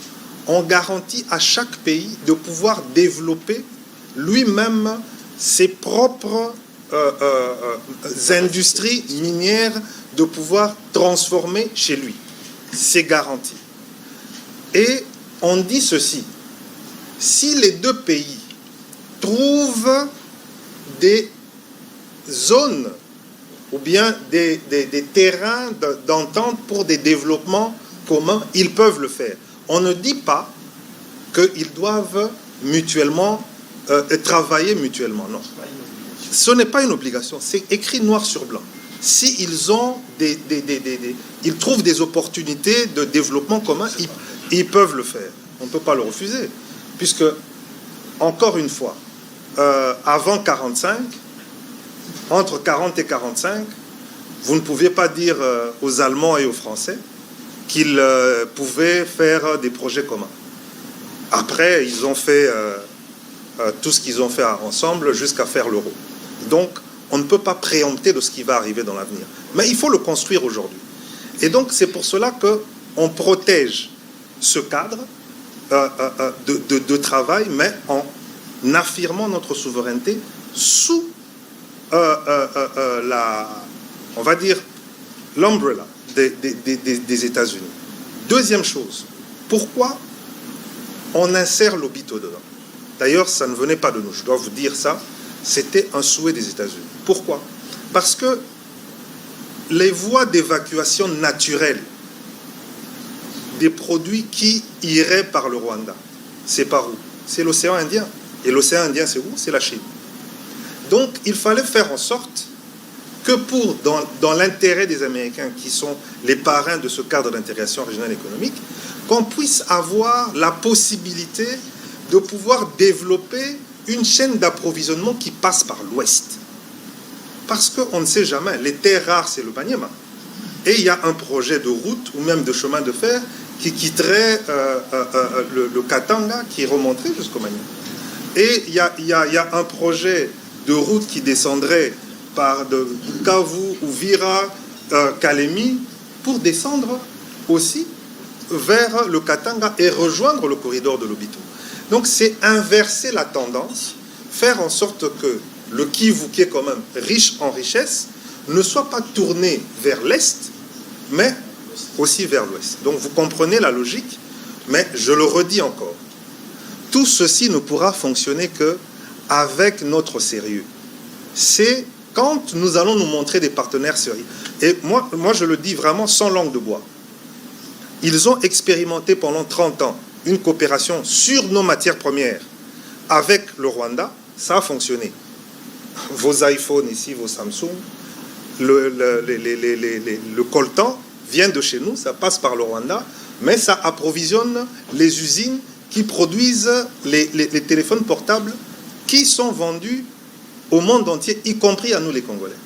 on garantit à chaque pays de pouvoir développer lui-même ses propres industries minières, de pouvoir transformer chez lui. C'est garanti. Et on dit ceci, si les deux pays trouvent des zones ou bien des terrains d'entente pour des développements communs, ils peuvent le faire. On ne dit pas qu'ils doivent mutuellement travailler mutuellement, non. Ce n'est pas une obligation, c'est écrit noir sur blanc. s'ils ont ils trouvent des opportunités de développement commun, ils peuvent le faire. On ne peut pas le refuser. Puisque, encore une fois, avant 45, entre 40 et 45, vous ne pouviez pas dire aux Allemands et aux Français qu'ils pouvaient faire des projets communs. Après, ils ont fait tout ce qu'ils ont fait ensemble jusqu'à faire l'euro. Donc, on ne peut pas préempter de ce qui va arriver dans l'avenir. Mais il faut le construire aujourd'hui. Et donc, c'est pour cela qu'on protège ce cadre de travail, mais en affirmant notre souveraineté sous on va dire, l'umbrella des États-Unis. Deuxième chose, pourquoi on insère l'hôpital dedans? D'ailleurs, ça ne venait pas de nous, je dois vous dire ça, c'était un souhait des États-Unis. Pourquoi? Parce que les voies d'évacuation naturelles des produits qui iraient par le Rwanda, c'est par où? C'est l'océan Indien. Et l'océan Indien, c'est où? C'est la Chine. Donc, il fallait faire en sorte que dans l'intérêt des Américains, qui sont les parrains de ce cadre d'intégration régionale économique, qu'on puisse avoir la possibilité de pouvoir développer une chaîne d'approvisionnement qui passe par l'Ouest. Parce qu'on ne sait jamais, les terres rares, c'est le Maniema. Et il y a un projet de route ou même de chemin de fer qui quitterait le Katanga, qui remonterait jusqu'au Maniema. Et il y a un projet de route qui descendrait par de Bukavu, Uvira, Kalemi, pour descendre aussi vers le Katanga et rejoindre le corridor de l'Obito. Donc c'est inverser la tendance, faire en sorte que le Kivu, qui est quand même riche en richesse, ne soit pas tourné vers l'Est, mais aussi vers l'Ouest. Donc vous comprenez la logique, mais je le redis encore. Tout ceci ne pourra fonctionner qu'avec notre sérieux. C'est quand nous allons nous montrer des partenaires sérieux. Et moi, je le dis vraiment sans langue de bois. Ils ont expérimenté pendant 30 ans une coopération sur nos matières premières avec le Rwanda. Ça a fonctionné. Vos iPhones ici, vos Samsung, le coltan vient de chez nous, ça passe par le Rwanda, mais ça approvisionne les usines qui produisent les téléphones portables qui sont vendus au monde entier, y compris à nous les Congolais.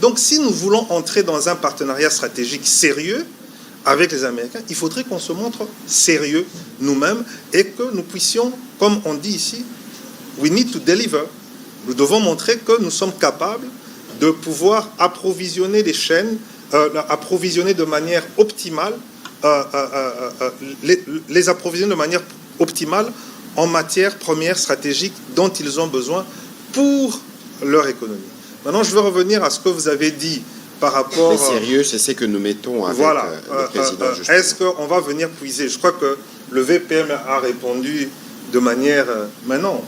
Donc si nous voulons entrer dans un partenariat stratégique sérieux avec les Américains, il faudrait qu'on se montre sérieux nous-mêmes et que nous puissions, comme on dit ici, we need to deliver. Nous devons montrer que nous sommes capables de pouvoir approvisionner les chaînes, approvisionner de manière optimale, les approvisionner de manière optimale en matières premières stratégiques dont ils ont besoin pour leur économie. Maintenant, je veux revenir à ce que vous avez dit par rapport... Les sérieux, c'est ce que nous mettons avec le président. Est-ce qu'on va venir puiser? Je crois que le VPM a répondu de manière... mais non,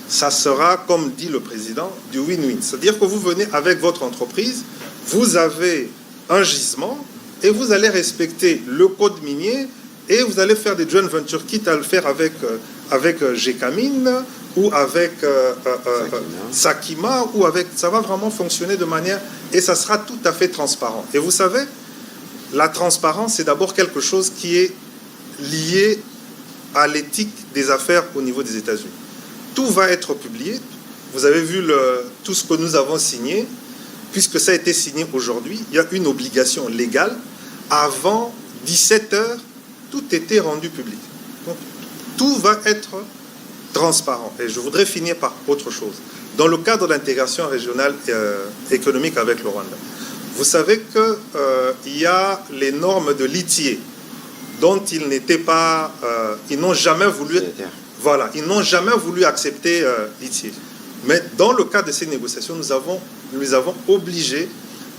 ça sera, comme dit le président, du win-win. C'est-à-dire que vous venez avec votre entreprise, vous avez un gisement et vous allez respecter le code minier et vous allez faire des joint ventures, quitte à le faire avec Gécamine ou avec Sakima, ou avec... Ça va vraiment fonctionner de manière... Et ça sera tout à fait transparent. Et vous savez, la transparence, c'est d'abord quelque chose qui est lié à l'éthique des affaires au niveau des États-Unis. Tout va être publié. Vous avez vu tout ce que nous avons signé. Puisque ça a été signé aujourd'hui, il y a une obligation légale. Avant 17 heures, tout était rendu public. Donc, tout va être transparent. Et je voudrais finir par autre chose. Dans le cadre de l'intégration régionale économique avec le Rwanda, vous savez qu'il y a les normes de l'ITIE dont ils n'étaient pas... ils n'ont jamais voulu... Voilà, ils n'ont jamais voulu accepter l'ITIE. Mais dans le cadre de ces négociations, nous les avons obligés.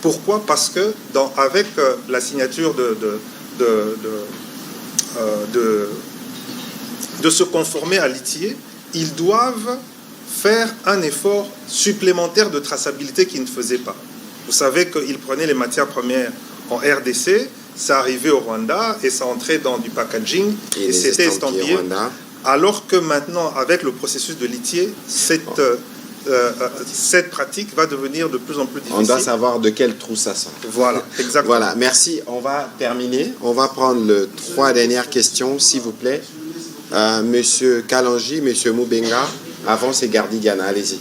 Pourquoi? Parce que avec la signature de se conformer à l'ITIE, ils doivent faire un effort supplémentaire de traçabilité qu'ils ne faisaient pas. Vous savez qu'ils prenaient les matières premières en RDC, ça arrivait au Rwanda et ça entrait dans du packaging et c'était estampillé. Alors que maintenant, avec le processus de l'ITIE, cette pratique va devenir de plus en plus difficile. On doit savoir de quel trou ça sort. Voilà, exactement. Voilà, merci. On va terminer. On va prendre les 3 dernières questions, s'il vous plaît. Monsieur Kalanji, Monsieur Moubenga, avant c'est Gardigana, allez-y.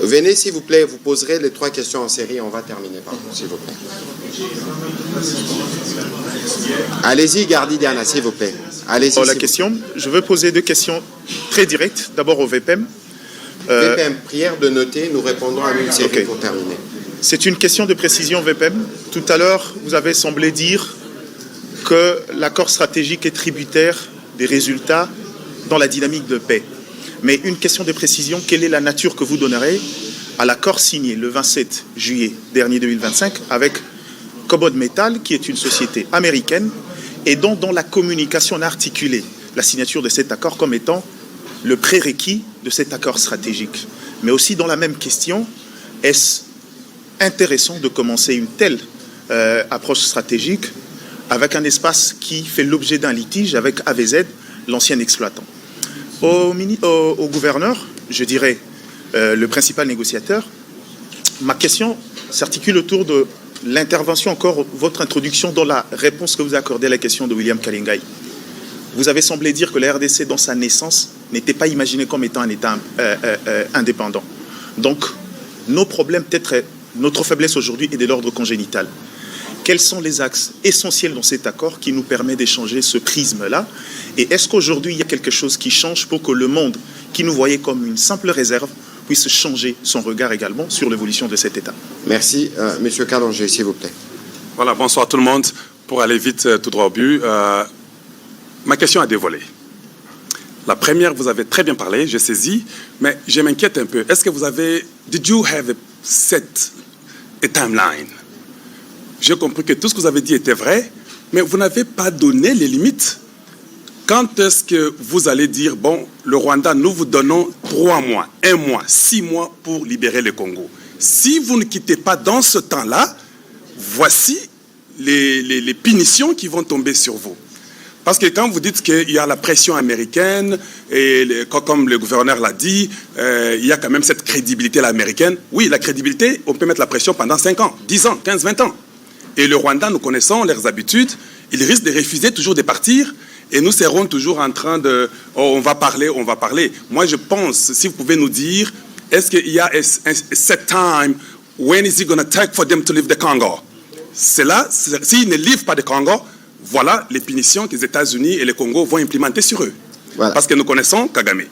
Venez, s'il vous plaît, vous poserez les 3 questions en série. On va terminer par vous, s'il vous plaît. Allez-y, Gardigana, s'il vous plaît. Allez-y. La question, je veux poser 2 questions très directes. D'abord au VPM. VPM, prière de noter, nous répondons à une série pour terminer. C'est une question de précision VPM. Tout à l'heure, vous avez semblé dire que l'accord stratégique est tributaire des résultats dans la dynamique de paix. Mais une question de précision, quelle est la nature que vous donnerez à l'accord signé le 27 juillet dernier 2025 avec Cobod Metal, qui est une société américaine, et dont dans la communication on a articulé la signature de cet accord comme étant le prérequis de cet accord stratégique. Mais aussi dans la même question, est-ce intéressant de commencer une telle approche stratégique avec un espace qui fait l'objet d'un litige avec AVZ, l'ancien exploitant? Au gouverneur, je dirais le principal négociateur, ma question s'articule autour de l'intervention, encore votre introduction dans la réponse que vous accordez à la question de William Kalingai. Vous avez semblé dire que la RDC, dans sa naissance, n'était pas imaginée comme étant un État indépendant. Donc, nos problèmes, peut-être notre faiblesse aujourd'hui est de l'ordre congénital. Quels sont les axes essentiels dans cet accord qui nous permet d'échanger ce prisme-là? Et est-ce qu'aujourd'hui, il y a quelque chose qui change pour que le monde, qui nous voyait comme une simple réserve, puisse changer son regard également sur l'évolution de cet État? Merci. Monsieur Kalanji, s'il vous plaît. Voilà, bonsoir tout le monde. Pour aller vite, tout droit au but, ma question a 2 volets. La première, vous avez très bien parlé, j'ai saisi, mais je m'inquiète un peu. Est-ce que vous avez... Did you have a timeline? J'ai compris que tout ce que vous avez dit était vrai, mais vous n'avez pas donné les limites. Quand est-ce que vous allez dire, bon, le Rwanda, nous vous donnons 3 mois, 1 mois, 6 mois pour libérer le Congo? Si vous ne quittez pas dans ce temps-là, voici les punitions qui vont tomber sur vous. Parce que quand vous dites qu'il y a la pression américaine, et comme le gouverneur l'a dit, il y a quand même cette crédibilité américaine. Oui, la crédibilité, on peut mettre la pression pendant 5 ans, 10 ans, 15, 20 ans. Et le Rwanda, nous connaissons leurs habitudes, ils risquent de refuser toujours de partir, et nous serons toujours en train de « oh, on va parler, on va parler ». Moi, je pense, si vous pouvez nous dire, est-ce qu'il y a un set time, when is it going to take for them to leave the Congo? C'est là, s'ils ne livrent pas de Congo, voilà les punitions que les États-Unis et le Congo vont implémenter sur eux. Voilà. Parce que nous connaissons Kagame.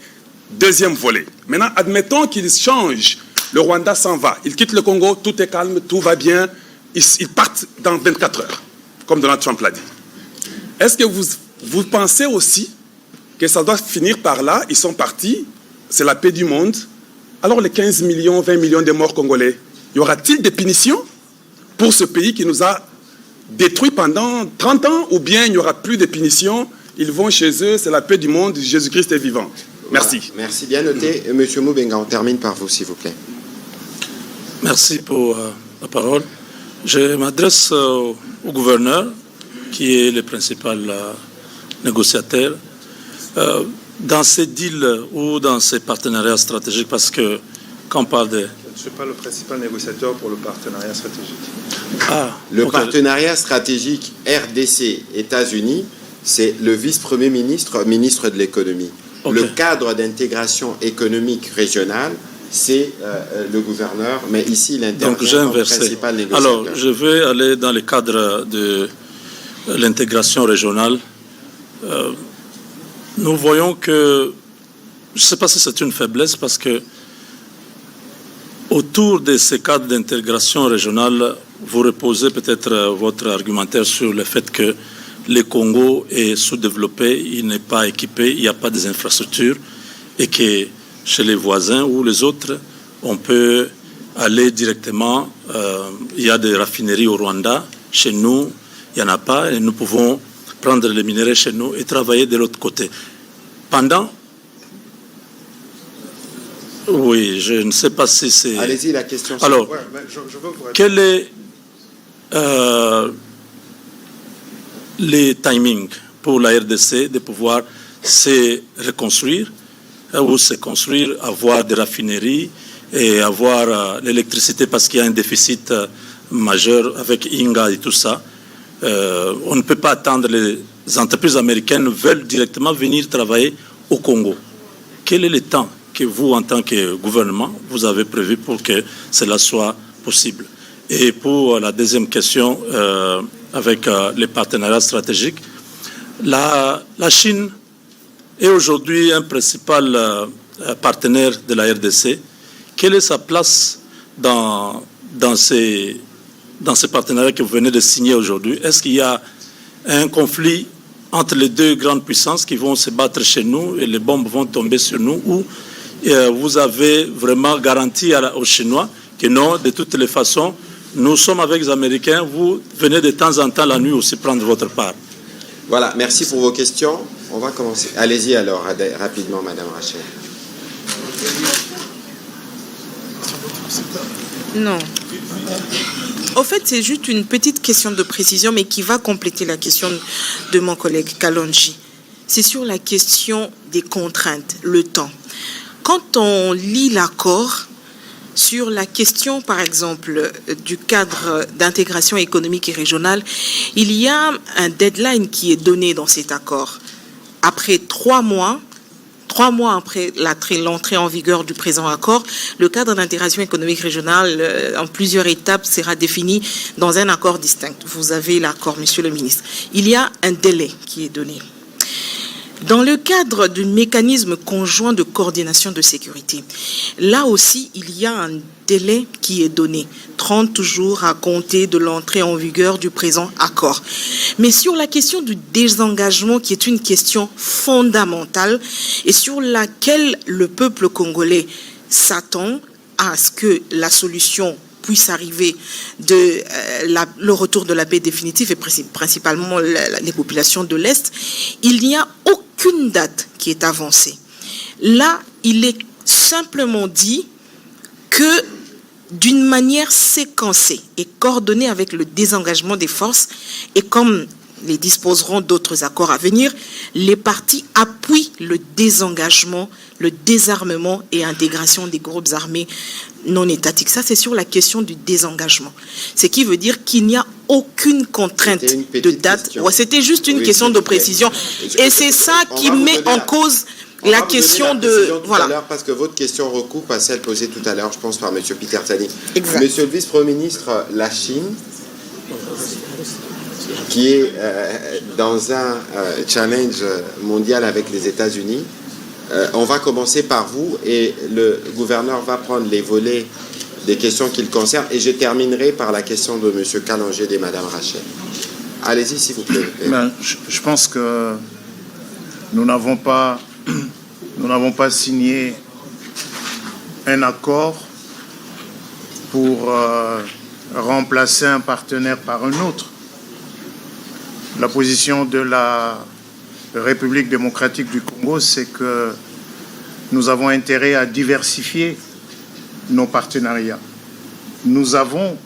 Deuxième volet. Maintenant, admettons qu'ils changent. Le Rwanda s'en va. Ils quittent le Congo, tout est calme, tout va bien. Ils partent dans 24 heures, comme Donald Trump l'a dit. Est-ce que vous pensez aussi que ça doit finir par là? Ils sont partis, c'est la paix du monde. Alors les 15 millions, 20 millions de morts congolais, y aura-t-il des punitions pour ce pays qui nous a détruits pendant 30 ans? Ou bien il n'y aura plus de punitions, ils vont chez eux, c'est la paix du monde, Jésus-Christ est vivant. Merci. Voilà. Merci, bien noté. Monsieur Moubenga, on termine par vous, s'il vous plaît. Merci pour la parole. Je m'adresse au gouverneur, qui est le principal négociateur. Dans ces deals ou dans ces partenariats stratégiques, parce que quand on parle de... Je ne suis pas le principal négociateur pour le partenariat stratégique. Le partenariat stratégique RDC-États-Unis, c'est le vice-premier ministre, ministre de l'économie. Le cadre d'intégration économique régionale, c'est le gouverneur, mais ici, il intervient comme principal négociateur. Alors, je vais aller dans le cadre de l'intégration régionale. Nous voyons que, je ne sais pas si c'est une faiblesse, parce que autour de ces cadres d'intégration régionale, vous reposez peut-être votre argumentaire sur le fait que le Congo est sous-développé, il n'est pas équipé, il n'y a pas des infrastructures, et que chez les voisins ou les autres, on peut aller directement. Il y a des raffineries au Rwanda, chez nous, il n'y en a pas, et nous pouvons prendre les minerais chez nous et travailler de l'autre côté. Oui, je ne sais pas si c'est... Allez-y, la question. Alors, quel est les timings pour la RDC de pouvoir se reconstruire, où se construire, avoir des raffineries et avoir l'électricité parce qu'il y a un déficit majeur avec Inga et tout ça. On ne peut pas attendre, les entreprises américaines veulent directement venir travailler au Congo. Quel est le temps que vous, en tant que gouvernement, vous avez prévu pour que cela soit possible? Et pour la deuxième question, avec les partenariats stratégiques, la Chine est aujourd'hui un principal partenaire de la RDC. Quelle est sa place dans ces partenariats que vous venez de signer aujourd'hui? Est-ce qu'il y a un conflit entre les deux grandes puissances qui vont se battre chez nous et les bombes vont tomber sur nous, ou vous avez vraiment garanti aux Chinois que non, de toutes les façons, nous sommes avec les Américains, vous venez de temps en temps la nuit aussi prendre votre part? Voilà, merci pour vos questions. On va commencer. Allez-y alors, rapidement, Madame Rachel. Non. Au fait, c'est juste une petite question de précision, mais qui va compléter la question de mon collègue Kalonji. C'est sur la question des contraintes, le temps. Quand on lit l'accord, sur la question, par exemple, du cadre d'intégration économique et régionale, il y a un deadline qui est donné dans cet accord. Après 3 mois après l'entrée en vigueur du présent accord, le cadre d'intégration économique régionale en plusieurs étapes sera défini dans un accord distinct. Vous avez l'accord, Monsieur le ministre. Il y a un délai qui est donné. Dans le cadre du mécanisme conjoint de coordination de sécurité, là aussi, il y a un délai qui est donné, 30 jours à compter de l'entrée en vigueur du présent accord. Mais sur la question du désengagement, qui est une question fondamentale et sur laquelle le peuple congolais s'attend à ce que la solution puisse arriver le retour de la paix définitive et principalement les populations de l'Est, il n'y a aucune date qui est avancée. Là, il est simplement dit que d'une manière séquencée et coordonnée avec le désengagement des forces, et comme les disposeront d'autres accords à venir, les partis appuient le désengagement, le désarmement et intégration des groupes armés non étatiques. Ça, c'est sur la question du désengagement. Ce qui veut dire qu'il n'y a aucune contrainte de date. Ouais, c'était juste une question de précision. Et c'est ça qui met en cause la question de... Voilà. Parce que votre question recoupe à celle posée tout à l'heure, je pense, par M. Peter Tsani. Monsieur le vice-premier ministre, la Chine, qui est dans un challenge mondial avec les États-Unis, on va commencer par vous et le gouverneur va prendre les volets des questions qui le concernent et je terminerai par la question de M. Kalonji et Mme Rachel. Allez-y, s'il vous plaît. Je pense que nous n'avons pas signé un accord pour remplacer un partenaire par un autre. La position de la République démocratique du Congo, c'est que nous avons intérêt à diversifier nos partenariats. Nous avons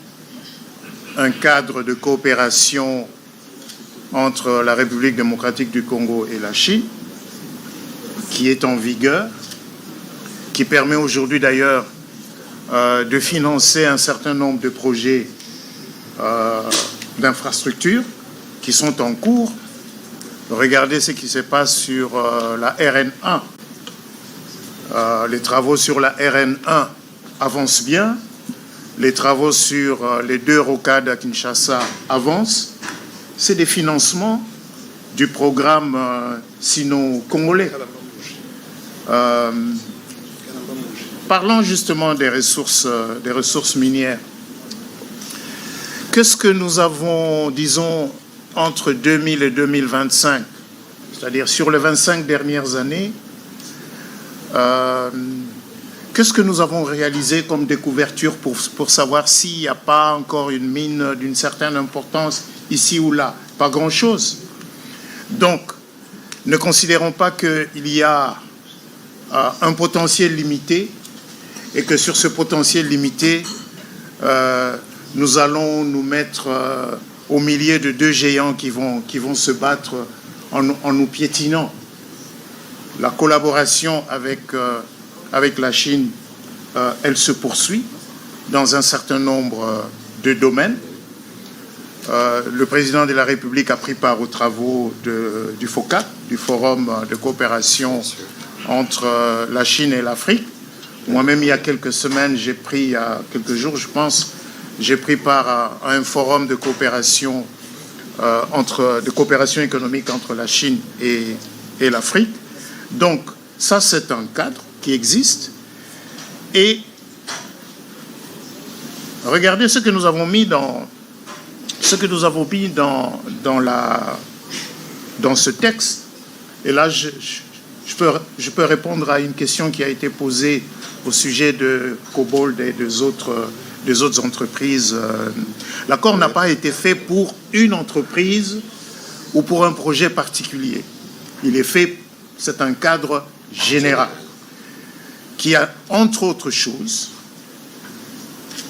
un cadre de coopération entre la République démocratique du Congo et la Chine qui est en vigueur, qui permet aujourd'hui d'ailleurs de financer un certain nombre de projets d'infrastructures qui sont en cours. Regardez ce qui se passe sur la RN1. Les travaux sur la RN1 avancent bien. Les travaux sur les 2 rocades à Kinshasa avancent. C'est des financements du programme sino-congolais. Parlons justement des ressources minières. Qu'est-ce que nous avons, disons, entre 2000 et 2025, c'est-à-dire sur les 25 dernières années, qu'est-ce que nous avons réalisé comme découverture pour savoir s'il n'y a pas encore une mine d'une certaine importance ici ou là? Pas grand-chose. Donc, ne considérons pas qu'il y a un potentiel limité et que sur ce potentiel limité, nous allons nous mettre au milieu de 2 géants qui vont se battre en nous piétinant. La collaboration avec la Chine, elle se poursuit dans un certain nombre de domaines. Le président de la République a pris part aux travaux du FOCAC, du Forum de coopération entre la Chine et l'Afrique. Moi-même, il y a quelques semaines, il y a quelques jours, je pense, j'ai pris part à un forum de coopération, économique entre la Chine et l'Afrique. Donc, ça, c'est un cadre qui existe. Et regardez ce que nous avons mis dans ce texte. Et là, je peux répondre à une question qui a été posée au sujet de Cobalt et des autres entreprises. L'accord n'a pas été fait pour une entreprise ou pour un projet particulier. Il est fait, c'est un cadre général qui a, entre autres choses,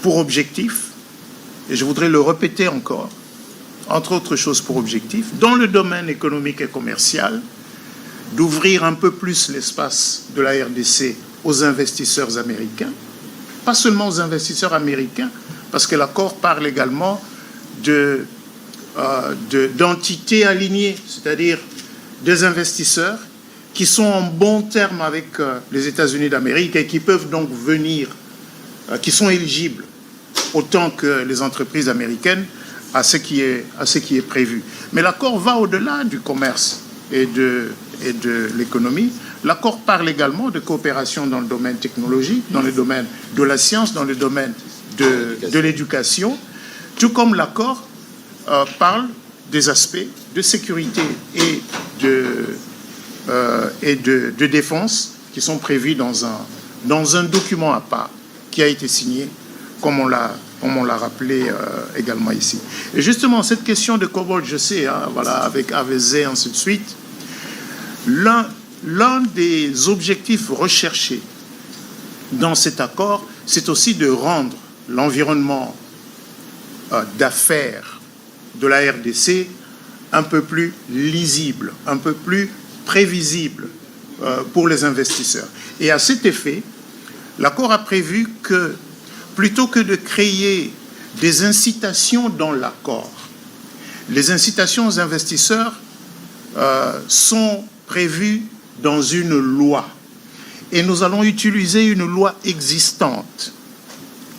pour objectif, et je voudrais le répéter encore, entre autres choses pour objectif, dans le domaine économique et commercial, d'ouvrir un peu plus l'espace de la RDC aux investisseurs américains, pas seulement aux investisseurs américains, parce que l'accord parle également d'entités alignées, c'est-à-dire des investisseurs qui sont en bon terme avec les États-Unis d'Amérique et qui peuvent donc venir, qui sont éligibles autant que les entreprises américaines à ce qui est prévu. Mais l'accord va au-delà du commerce et de l'économie. L'accord parle également de coopération dans le domaine technologique, dans le domaine de la science, dans le domaine de l'éducation, tout comme l'accord parle des aspects de sécurité et de défense qui sont prévus dans un document à part qui a été signé, comme on l'a rappelé également ici. Et justement, cette question de Cobalt, je sais, avec AVZ, ainsi de suite, l'un des objectifs recherchés dans cet accord, c'est aussi de rendre l'environnement d'affaires de la RDC un peu plus lisible, un peu plus prévisible pour les investisseurs. Et à cet effet, l'accord a prévu que, plutôt que de créer des incitations dans l'accord, les incitations aux investisseurs sont prévues dans une loi. Et nous allons utiliser une loi existante,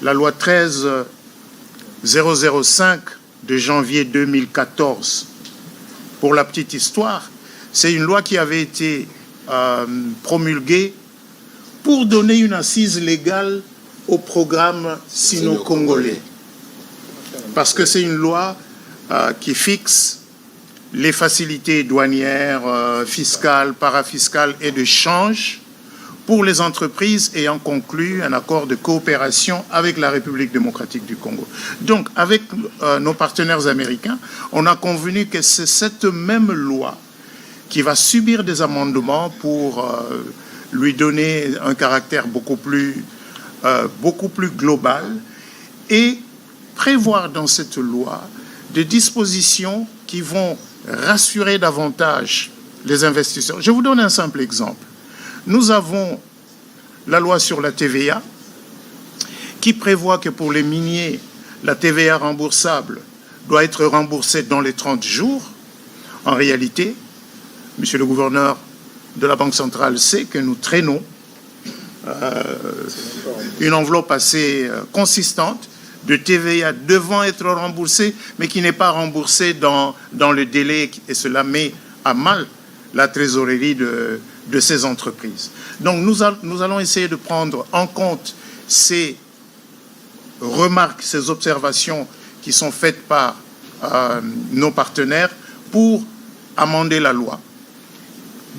la loi 13-005 de janvier 2014. Pour la petite histoire, c'est une loi qui avait été promulguée pour donner une assise légale au programme sino-congolais. Parce que c'est une loi qui fixe les facilités douanières, fiscales, parafiscales et de change pour les entreprises ayant conclu un accord de coopération avec la République démocratique du Congo. Donc, avec nos partenaires américains, on a convenu que c'est cette même loi qui va subir des amendements pour lui donner un caractère beaucoup plus global et prévoir dans cette loi des dispositions qui vont rassurer davantage les investisseurs. Je vous donne un simple exemple. Nous avons la loi sur la TVA qui prévoit que pour les miniers, la TVA remboursable doit être remboursée dans les 30 jours. En réalité, monsieur le gouverneur de la Banque centrale sait que nous traînons une enveloppe assez consistante de TVA devant être remboursée, mais qui n'est pas remboursée dans le délai, et cela met à mal la trésorerie de ces entreprises. Donc nous allons essayer de prendre en compte ces remarques, ces observations qui sont faites par nos partenaires pour amender la loi,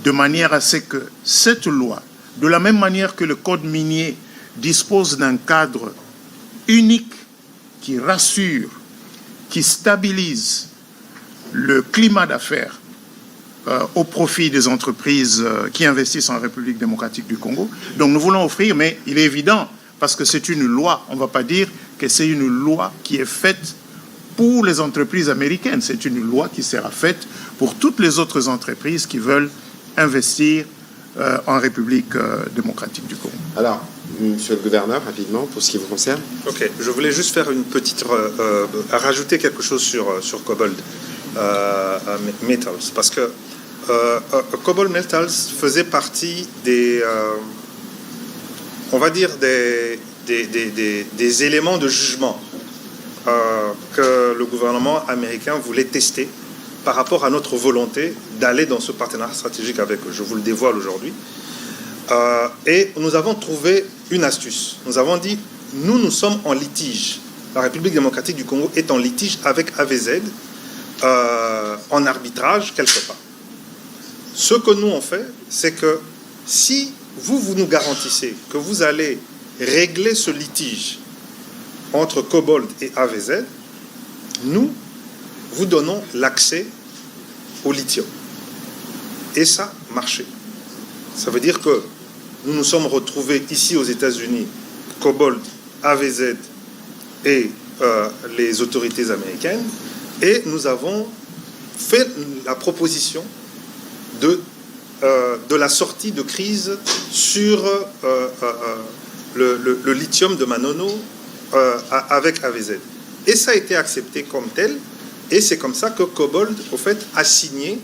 de manière à ce que cette loi, de la même manière que le Code minier dispose d'un cadre unique qui rassure, qui stabilise le climat d'affaires au profit des entreprises qui investissent en République démocratique du Congo. Donc nous voulons offrir, mais il est évident, parce que c'est une loi, on ne va pas dire que c'est une loi qui est faite pour les entreprises américaines, c'est une loi qui sera faite pour toutes les autres entreprises qui veulent investir en République démocratique du Congo. Alors, monsieur le gouverneur, rapidement, pour ce qui vous concerne. Ok, je voulais juste faire une petite... rajouter quelque chose sur Cobalt Metals, parce que Cobalt Metals faisait partie des... on va dire des éléments de jugement que le gouvernement américain voulait tester par rapport à notre volonté d'aller dans ce partenariat stratégique avec eux. Je vous le dévoile aujourd'hui. Et nous avons trouvé une astuce. Nous avons dit, nous sommes en litige. La République démocratique du Congo est en litige avec AVZ en arbitrage quelque part. Ce que nous on fait, c'est que si vous nous garantissez que vous allez régler ce litige entre Cobalt et AVZ, nous vous donnons l'accès au lithium. Et ça marchait. Ça veut dire que nous nous sommes retrouvés ici aux États-Unis, Cobalt, AVZ et les autorités américaines, et nous avons fait la proposition de la sortie de crise sur le lithium de Manono avec AVZ. Et ça a été accepté comme tel, et c'est comme ça que Cobalt, au fait, a signé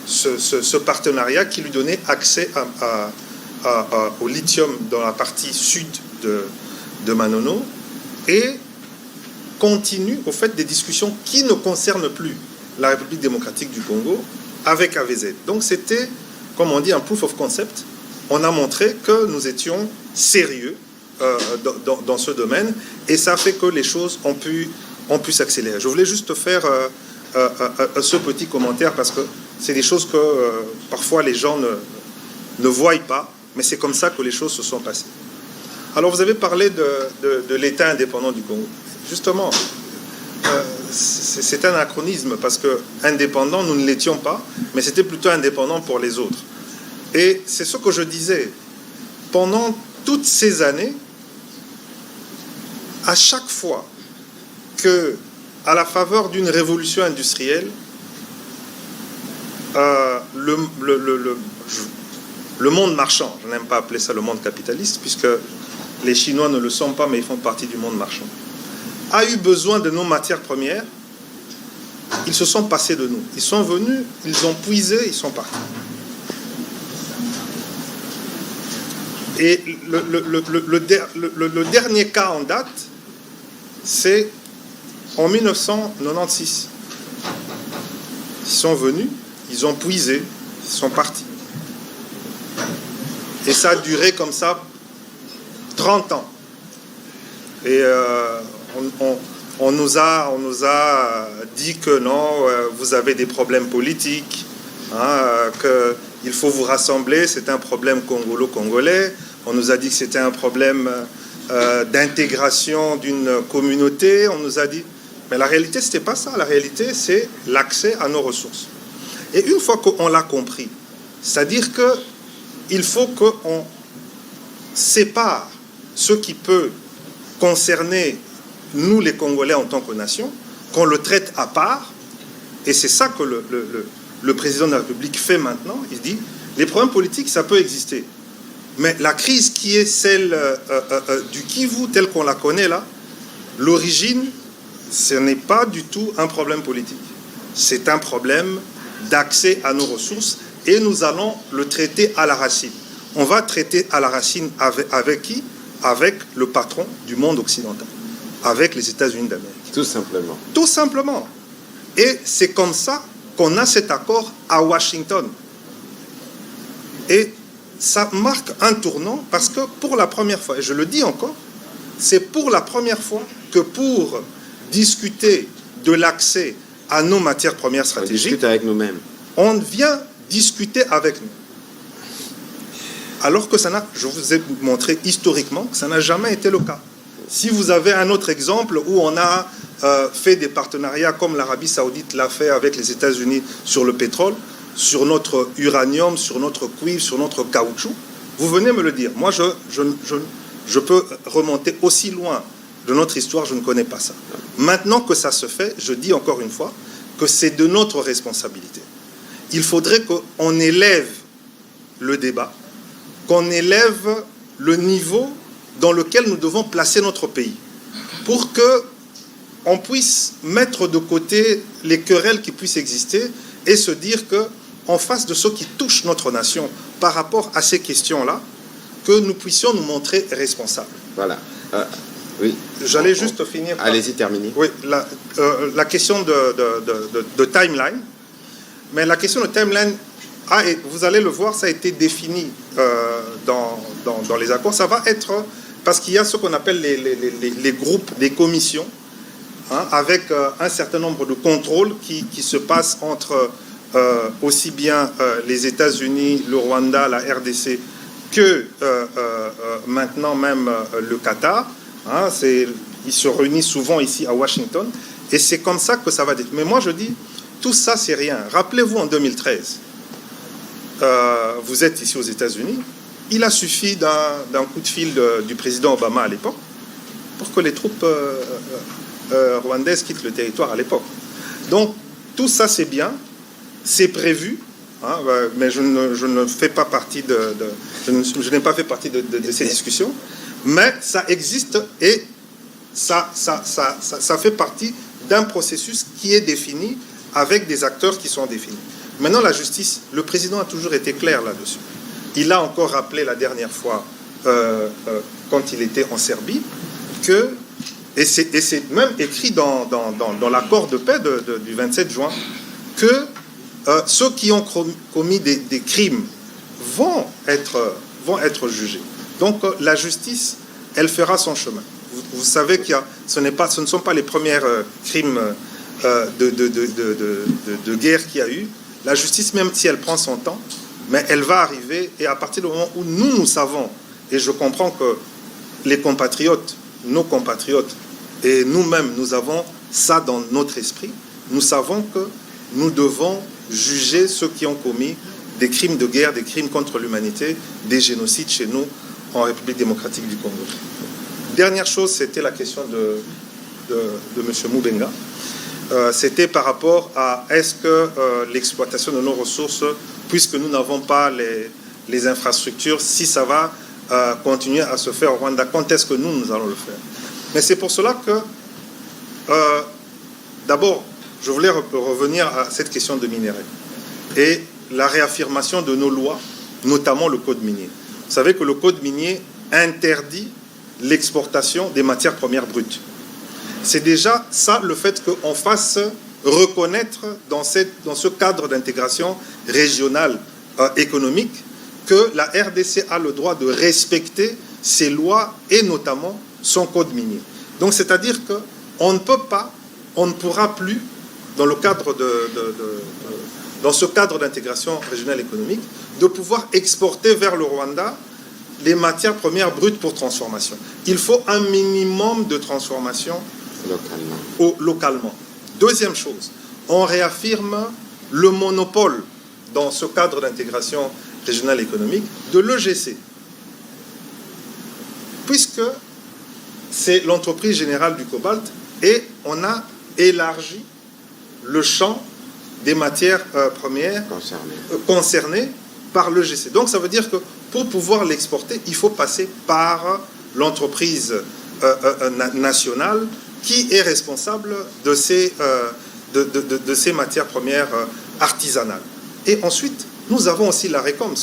ce partenariat qui lui donnait accès au lithium dans la partie sud de Manono, et continue, au fait, des discussions qui ne concernent plus la République démocratique du Congo avec AVZ. Donc c'était, comme on dit, un proof of concept. On a montré que nous étions sérieux dans ce domaine, et ça fait que les choses ont pu s'accélérer. Je voulais juste faire ce petit commentaire parce que c'est des choses que parfois les gens ne voient pas, mais c'est comme ça que les choses se sont passées. Alors vous avez parlé de l'État indépendant du Congo. Justement, c'est un anachronisme parce que indépendant, nous ne l'étions pas, mais c'était plutôt indépendant pour les autres. Et c'est ce que je disais. Pendant toutes ces années, à chaque fois que, à la faveur d'une révolution industrielle, le monde marchand, je n'aime pas appeler ça le monde capitaliste, puisque les Chinois ne le sont pas, mais ils font partie du monde marchand, a eu besoin de nos matières premières, ils se sont passés de nous. Ils sont venus, ils ont puisé, ils sont partis. Et le dernier cas en date, c'est en 1996. Ils sont venus, ils ont puisé, ils sont partis. Et ça a duré comme ça 30 ans. Et on nous a dit que non, vous avez des problèmes politiques, qu'il faut vous rassembler, c'est un problème congolo-congolais. On nous a dit que c'était un problème d'intégration d'une communauté. On nous a dit... Mais la réalité, ce n'était pas ça. La réalité, c'est l'accès à nos ressources. Et une fois qu'on l'a compris, c'est-à-dire qu'il faut qu'on sépare ce qui peut concerner nous, les Congolais, en tant que nation, qu'on le traite à part. Et c'est ça que le président de la République fait maintenant. Il dit, les problèmes politiques, ça peut exister. Mais la crise qui est celle du Kivu, telle qu'on la connaît là, l'origine, ce n'est pas du tout un problème politique. C'est un problème d'accès à nos ressources, et nous allons le traiter à la racine. On va traiter à la racine avec qui? Avec le patron du monde occidental, avec les États-Unis d'Amérique. Tout simplement. Tout simplement. Et c'est comme ça qu'on a cet accord à Washington. Et ça marque un tournant parce que pour la première fois, et je le dis encore, c'est pour la première fois que pour discuter de l'accès à nos matières premières stratégiques, on discute avec nous-mêmes. On vient discuter avec nous. Alors que ça n'a, je vous ai montré historiquement que ça n'a jamais été le cas. Si vous avez un autre exemple où on a fait des partenariats comme l'Arabie Saoudite l'a fait avec les États-Unis sur le pétrole, sur notre uranium, sur notre cuivre, sur notre caoutchouc, vous venez me le dire. Moi, je peux remonter aussi loin de notre histoire, je ne connais pas ça. Maintenant que ça se fait, je dis encore une fois que c'est de notre responsabilité. il faudrait qu'on élève le débat, qu'on élève le niveau dans lequel nous devons placer notre pays, pour qu'on puisse mettre de côté les querelles qui puissent exister et se dire qu'en face de ce qui touche notre nation par rapport à ces questions-là, que nous puissions nous montrer responsables. Voilà. Oui. J'allais juste finir par... Allez-y, terminez. Oui, la question de timeline. Mais la question de timeline, vous allez le voir, ça a été défini dans les accords. Ça va être... Parce qu'il y a ce qu'on appelle les groupes, des commissions, avec un certain nombre de contrôles qui se passent entre aussi bien les États-Unis, le Rwanda, la RDC, que maintenant même le Qatar. Ils se réunissent souvent ici à Washington. Et c'est comme ça que ça va être. Mais moi, je dis, tout ça, c'est rien. Rappelez-vous, en 2013, vous êtes ici aux États-Unis. Il a suffi d'un coup de fil du président Obama à l'époque pour que les troupes rwandaises quittent le territoire à l'époque. Donc, tout ça, c'est bien. C'est prévu. Mais je ne fais pas partie je n'ai pas fait partie de ces discussions. Mais ça existe et ça fait partie d'un processus qui est défini avec des acteurs qui sont définis. Maintenant, la justice, le président a toujours été clair là-dessus. Il a encore rappelé la dernière fois, quand il était en Serbie, et c'est même écrit dans l'accord de paix du 27 juin, que ceux qui ont commis des crimes vont être jugés. Donc la justice, elle fera son chemin. Vous savez ce ne sont pas les premiers crimes de guerre qu'il y a eu. La justice, même si elle prend son temps, mais elle va arriver, et à partir du moment où nous savons, et je comprends que les compatriotes, nos compatriotes, et nous-mêmes, nous avons ça dans notre esprit, nous savons que nous devons juger ceux qui ont commis des crimes de guerre, des crimes contre l'humanité, des génocides chez nous, en République démocratique du Congo. Dernière chose, c'était la question de M. Mubenga. C'était par rapport à est-ce que l'exploitation de nos ressources, puisque nous n'avons pas les infrastructures, si ça va continuer à se faire au Rwanda, quand est-ce que nous allons le faire? Mais c'est pour cela que, d'abord, je voulais revenir à cette question de minerais et la réaffirmation de nos lois, notamment le code minier. Vous savez que le code minier interdit l'exportation des matières premières brutes. C'est déjà ça, le fait qu'on fasse reconnaître dans ce cadre d'intégration régionale économique que la RDC a le droit de respecter ses lois et notamment son code minier. Donc c'est-à-dire qu'on ne peut pas, on ne pourra plus, dans le cadre dans ce cadre d'intégration régionale économique, de pouvoir exporter vers le Rwanda les matières premières brutes pour transformation. Il faut un minimum de transformation localement. Deuxième chose, on réaffirme le monopole dans ce cadre d'intégration régionale économique de l'EGC, puisque c'est l'entreprise générale du cobalt et on a élargi le champ des matières premières concernées par l'EGC. Donc ça veut dire que pour pouvoir l'exporter, il faut passer par l'entreprise nationale qui est responsable de ces matières premières artisanales. Et ensuite, nous avons aussi la RECOMS,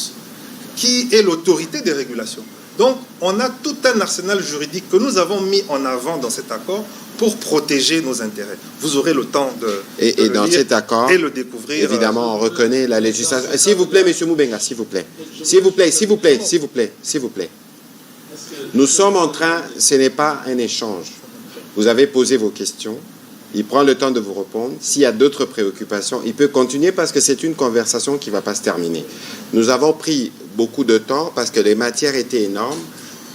qui est l'autorité des régulations. Donc, on a tout un arsenal juridique que nous avons mis en avant dans cet accord pour protéger nos intérêts. Vous aurez le temps de dans lire cet accord, et le découvrir. Évidemment, on reconnaît la législation. S'il vous plaît, M. Mubenga, s'il vous plaît. S'il vous plaît, s'il vous plaît, s'il vous plaît, s'il vous plaît. Nous sommes en train, ce n'est pas un échange. Vous avez posé vos questions. Il prend le temps de vous répondre. S'il y a d'autres préoccupations, il peut continuer parce que c'est une conversation qui ne va pas se terminer. Nous avons pris beaucoup de temps parce que les matières étaient énormes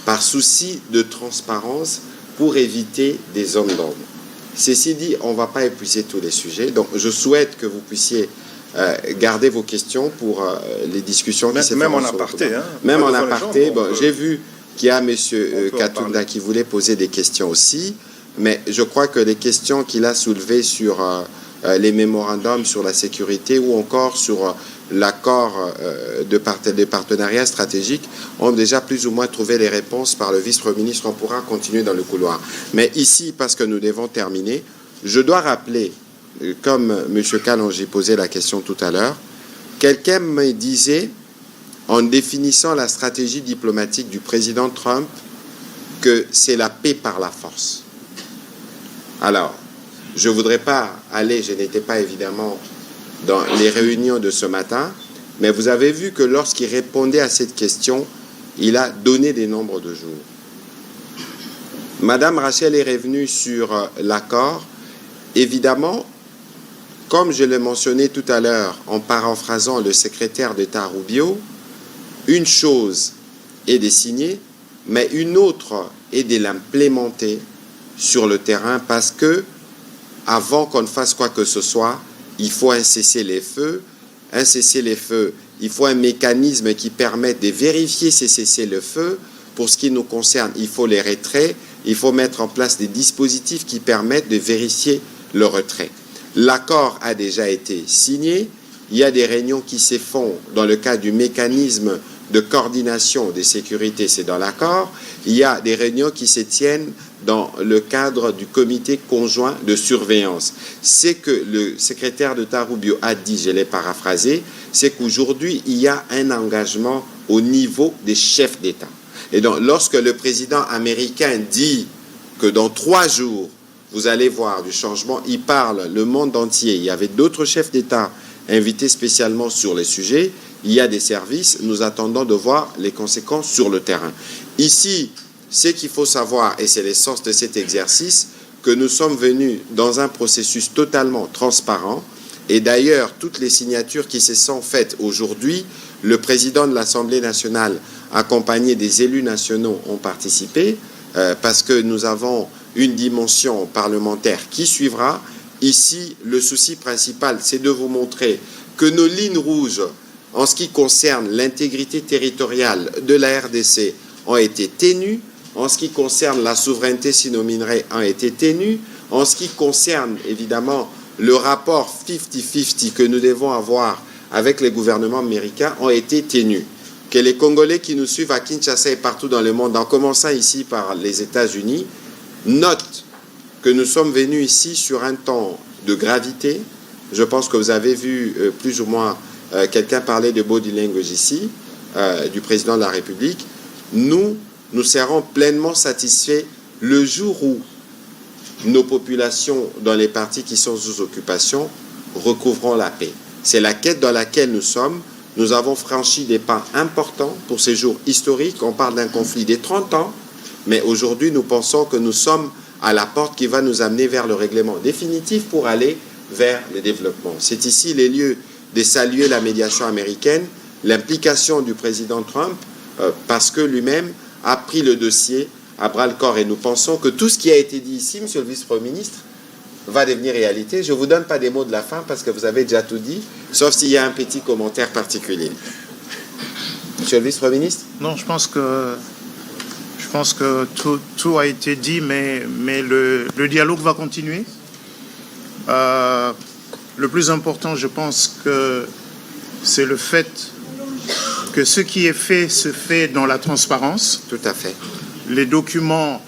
par souci de transparence pour éviter des zones d'ombre. Ceci dit, on ne va pas épuiser tous les sujets. Donc, je souhaite que vous puissiez garder vos questions pour les discussions qui se même feront en sur le aparté. combat. Même en devant les aparté. gens, Bon, j'ai vu qu'il y a M. Katunda qui voulait poser des questions aussi. Mais je crois que les questions qu'il a soulevées sur les mémorandums sur la sécurité ou encore sur l'accord de partenariat stratégique ont déjà plus ou moins trouvé les réponses par le vice-premier ministre. On pourra continuer dans le couloir. Mais ici, parce que nous devons terminer, je dois rappeler, comme M. Kalonji posait la question tout à l'heure, quelqu'un me disait, en définissant la stratégie diplomatique du président Trump, que c'est la paix par la force. Alors, je ne voudrais pas aller, je n'étais pas évidemment dans les réunions de ce matin, mais vous avez vu que lorsqu'il répondait à cette question, il a donné des nombres de jours. Madame Rachel est revenue sur l'accord. Évidemment, comme je l'ai mentionné tout à l'heure en paraphrasant le secrétaire d'État Rubio, une chose est de signer, mais une autre est de l'implémenter sur le terrain parce que, avant qu'on ne fasse quoi que ce soit, il faut un cessez-le-feu. Un cessez-le-feu, il faut un mécanisme qui permette de vérifier ces cessez-le-feu. Pour ce qui nous concerne, il faut les retraits. Il faut mettre en place des dispositifs qui permettent de vérifier le retrait. L'accord a déjà été signé. Il y a des réunions qui se font dans le cadre du mécanisme de coordination des sécurités, c'est dans l'accord. Il y a des réunions qui se tiennent dans le cadre du comité conjoint de surveillance. C'est que le secrétaire d'État Rubio a dit, je l'ai paraphrasé, c'est qu'aujourd'hui, il y a un engagement au niveau des chefs d'État. Et donc, lorsque le président américain dit que dans 3 jours, vous allez voir du changement, il parle le monde entier. Il y avait d'autres chefs d'État invités spécialement sur les sujets. Il y a des services, nous attendons de voir les conséquences sur le terrain. Ici, ce qu'il faut savoir, et c'est l'essence de cet exercice, que nous sommes venus dans un processus totalement transparent. Et d'ailleurs, toutes les signatures qui se sont faites aujourd'hui, le président de l'Assemblée nationale, accompagné des élus nationaux, ont participé, parce que nous avons une dimension parlementaire qui suivra. Ici, le souci principal, c'est de vous montrer que nos lignes rouges, en ce qui concerne l'intégrité territoriale de la RDC, ont été tenues. En ce qui concerne la souveraineté sino-minerais, ont été tenues. En ce qui concerne, évidemment, le rapport 50-50 que nous devons avoir avec les gouvernements américains, ont été tenus. Que les Congolais qui nous suivent à Kinshasa et partout dans le monde, en commençant ici par les États-Unis, notent que nous sommes venus ici sur un temps de gravité. Je pense que vous avez vu plus ou moins quelqu'un parler de body language ici, du président de la République. Nous serons pleinement satisfaits le jour où nos populations dans les partis qui sont sous occupation recouvreront la paix. C'est la quête dans laquelle nous sommes. Nous avons franchi des pas importants pour ces jours historiques. On parle d'un conflit des 30 ans, mais aujourd'hui, nous pensons que nous sommes à la porte qui va nous amener vers le règlement définitif pour aller vers le développement. C'est ici les lieux de saluer la médiation américaine, l'implication du président Trump, parce que lui-même a pris le dossier à bras-le-corps. Et nous pensons que tout ce qui a été dit ici, monsieur le vice-premier ministre, va devenir réalité. Je ne vous donne pas des mots de la fin parce que vous avez déjà tout dit, sauf s'il y a un petit commentaire particulier. Monsieur le vice-premier ministre ? Non, je pense que tout a été dit, mais le dialogue va continuer. Le plus important, je pense que c'est le fait que ce qui est fait se fait dans la transparence. Tout à fait. Les documents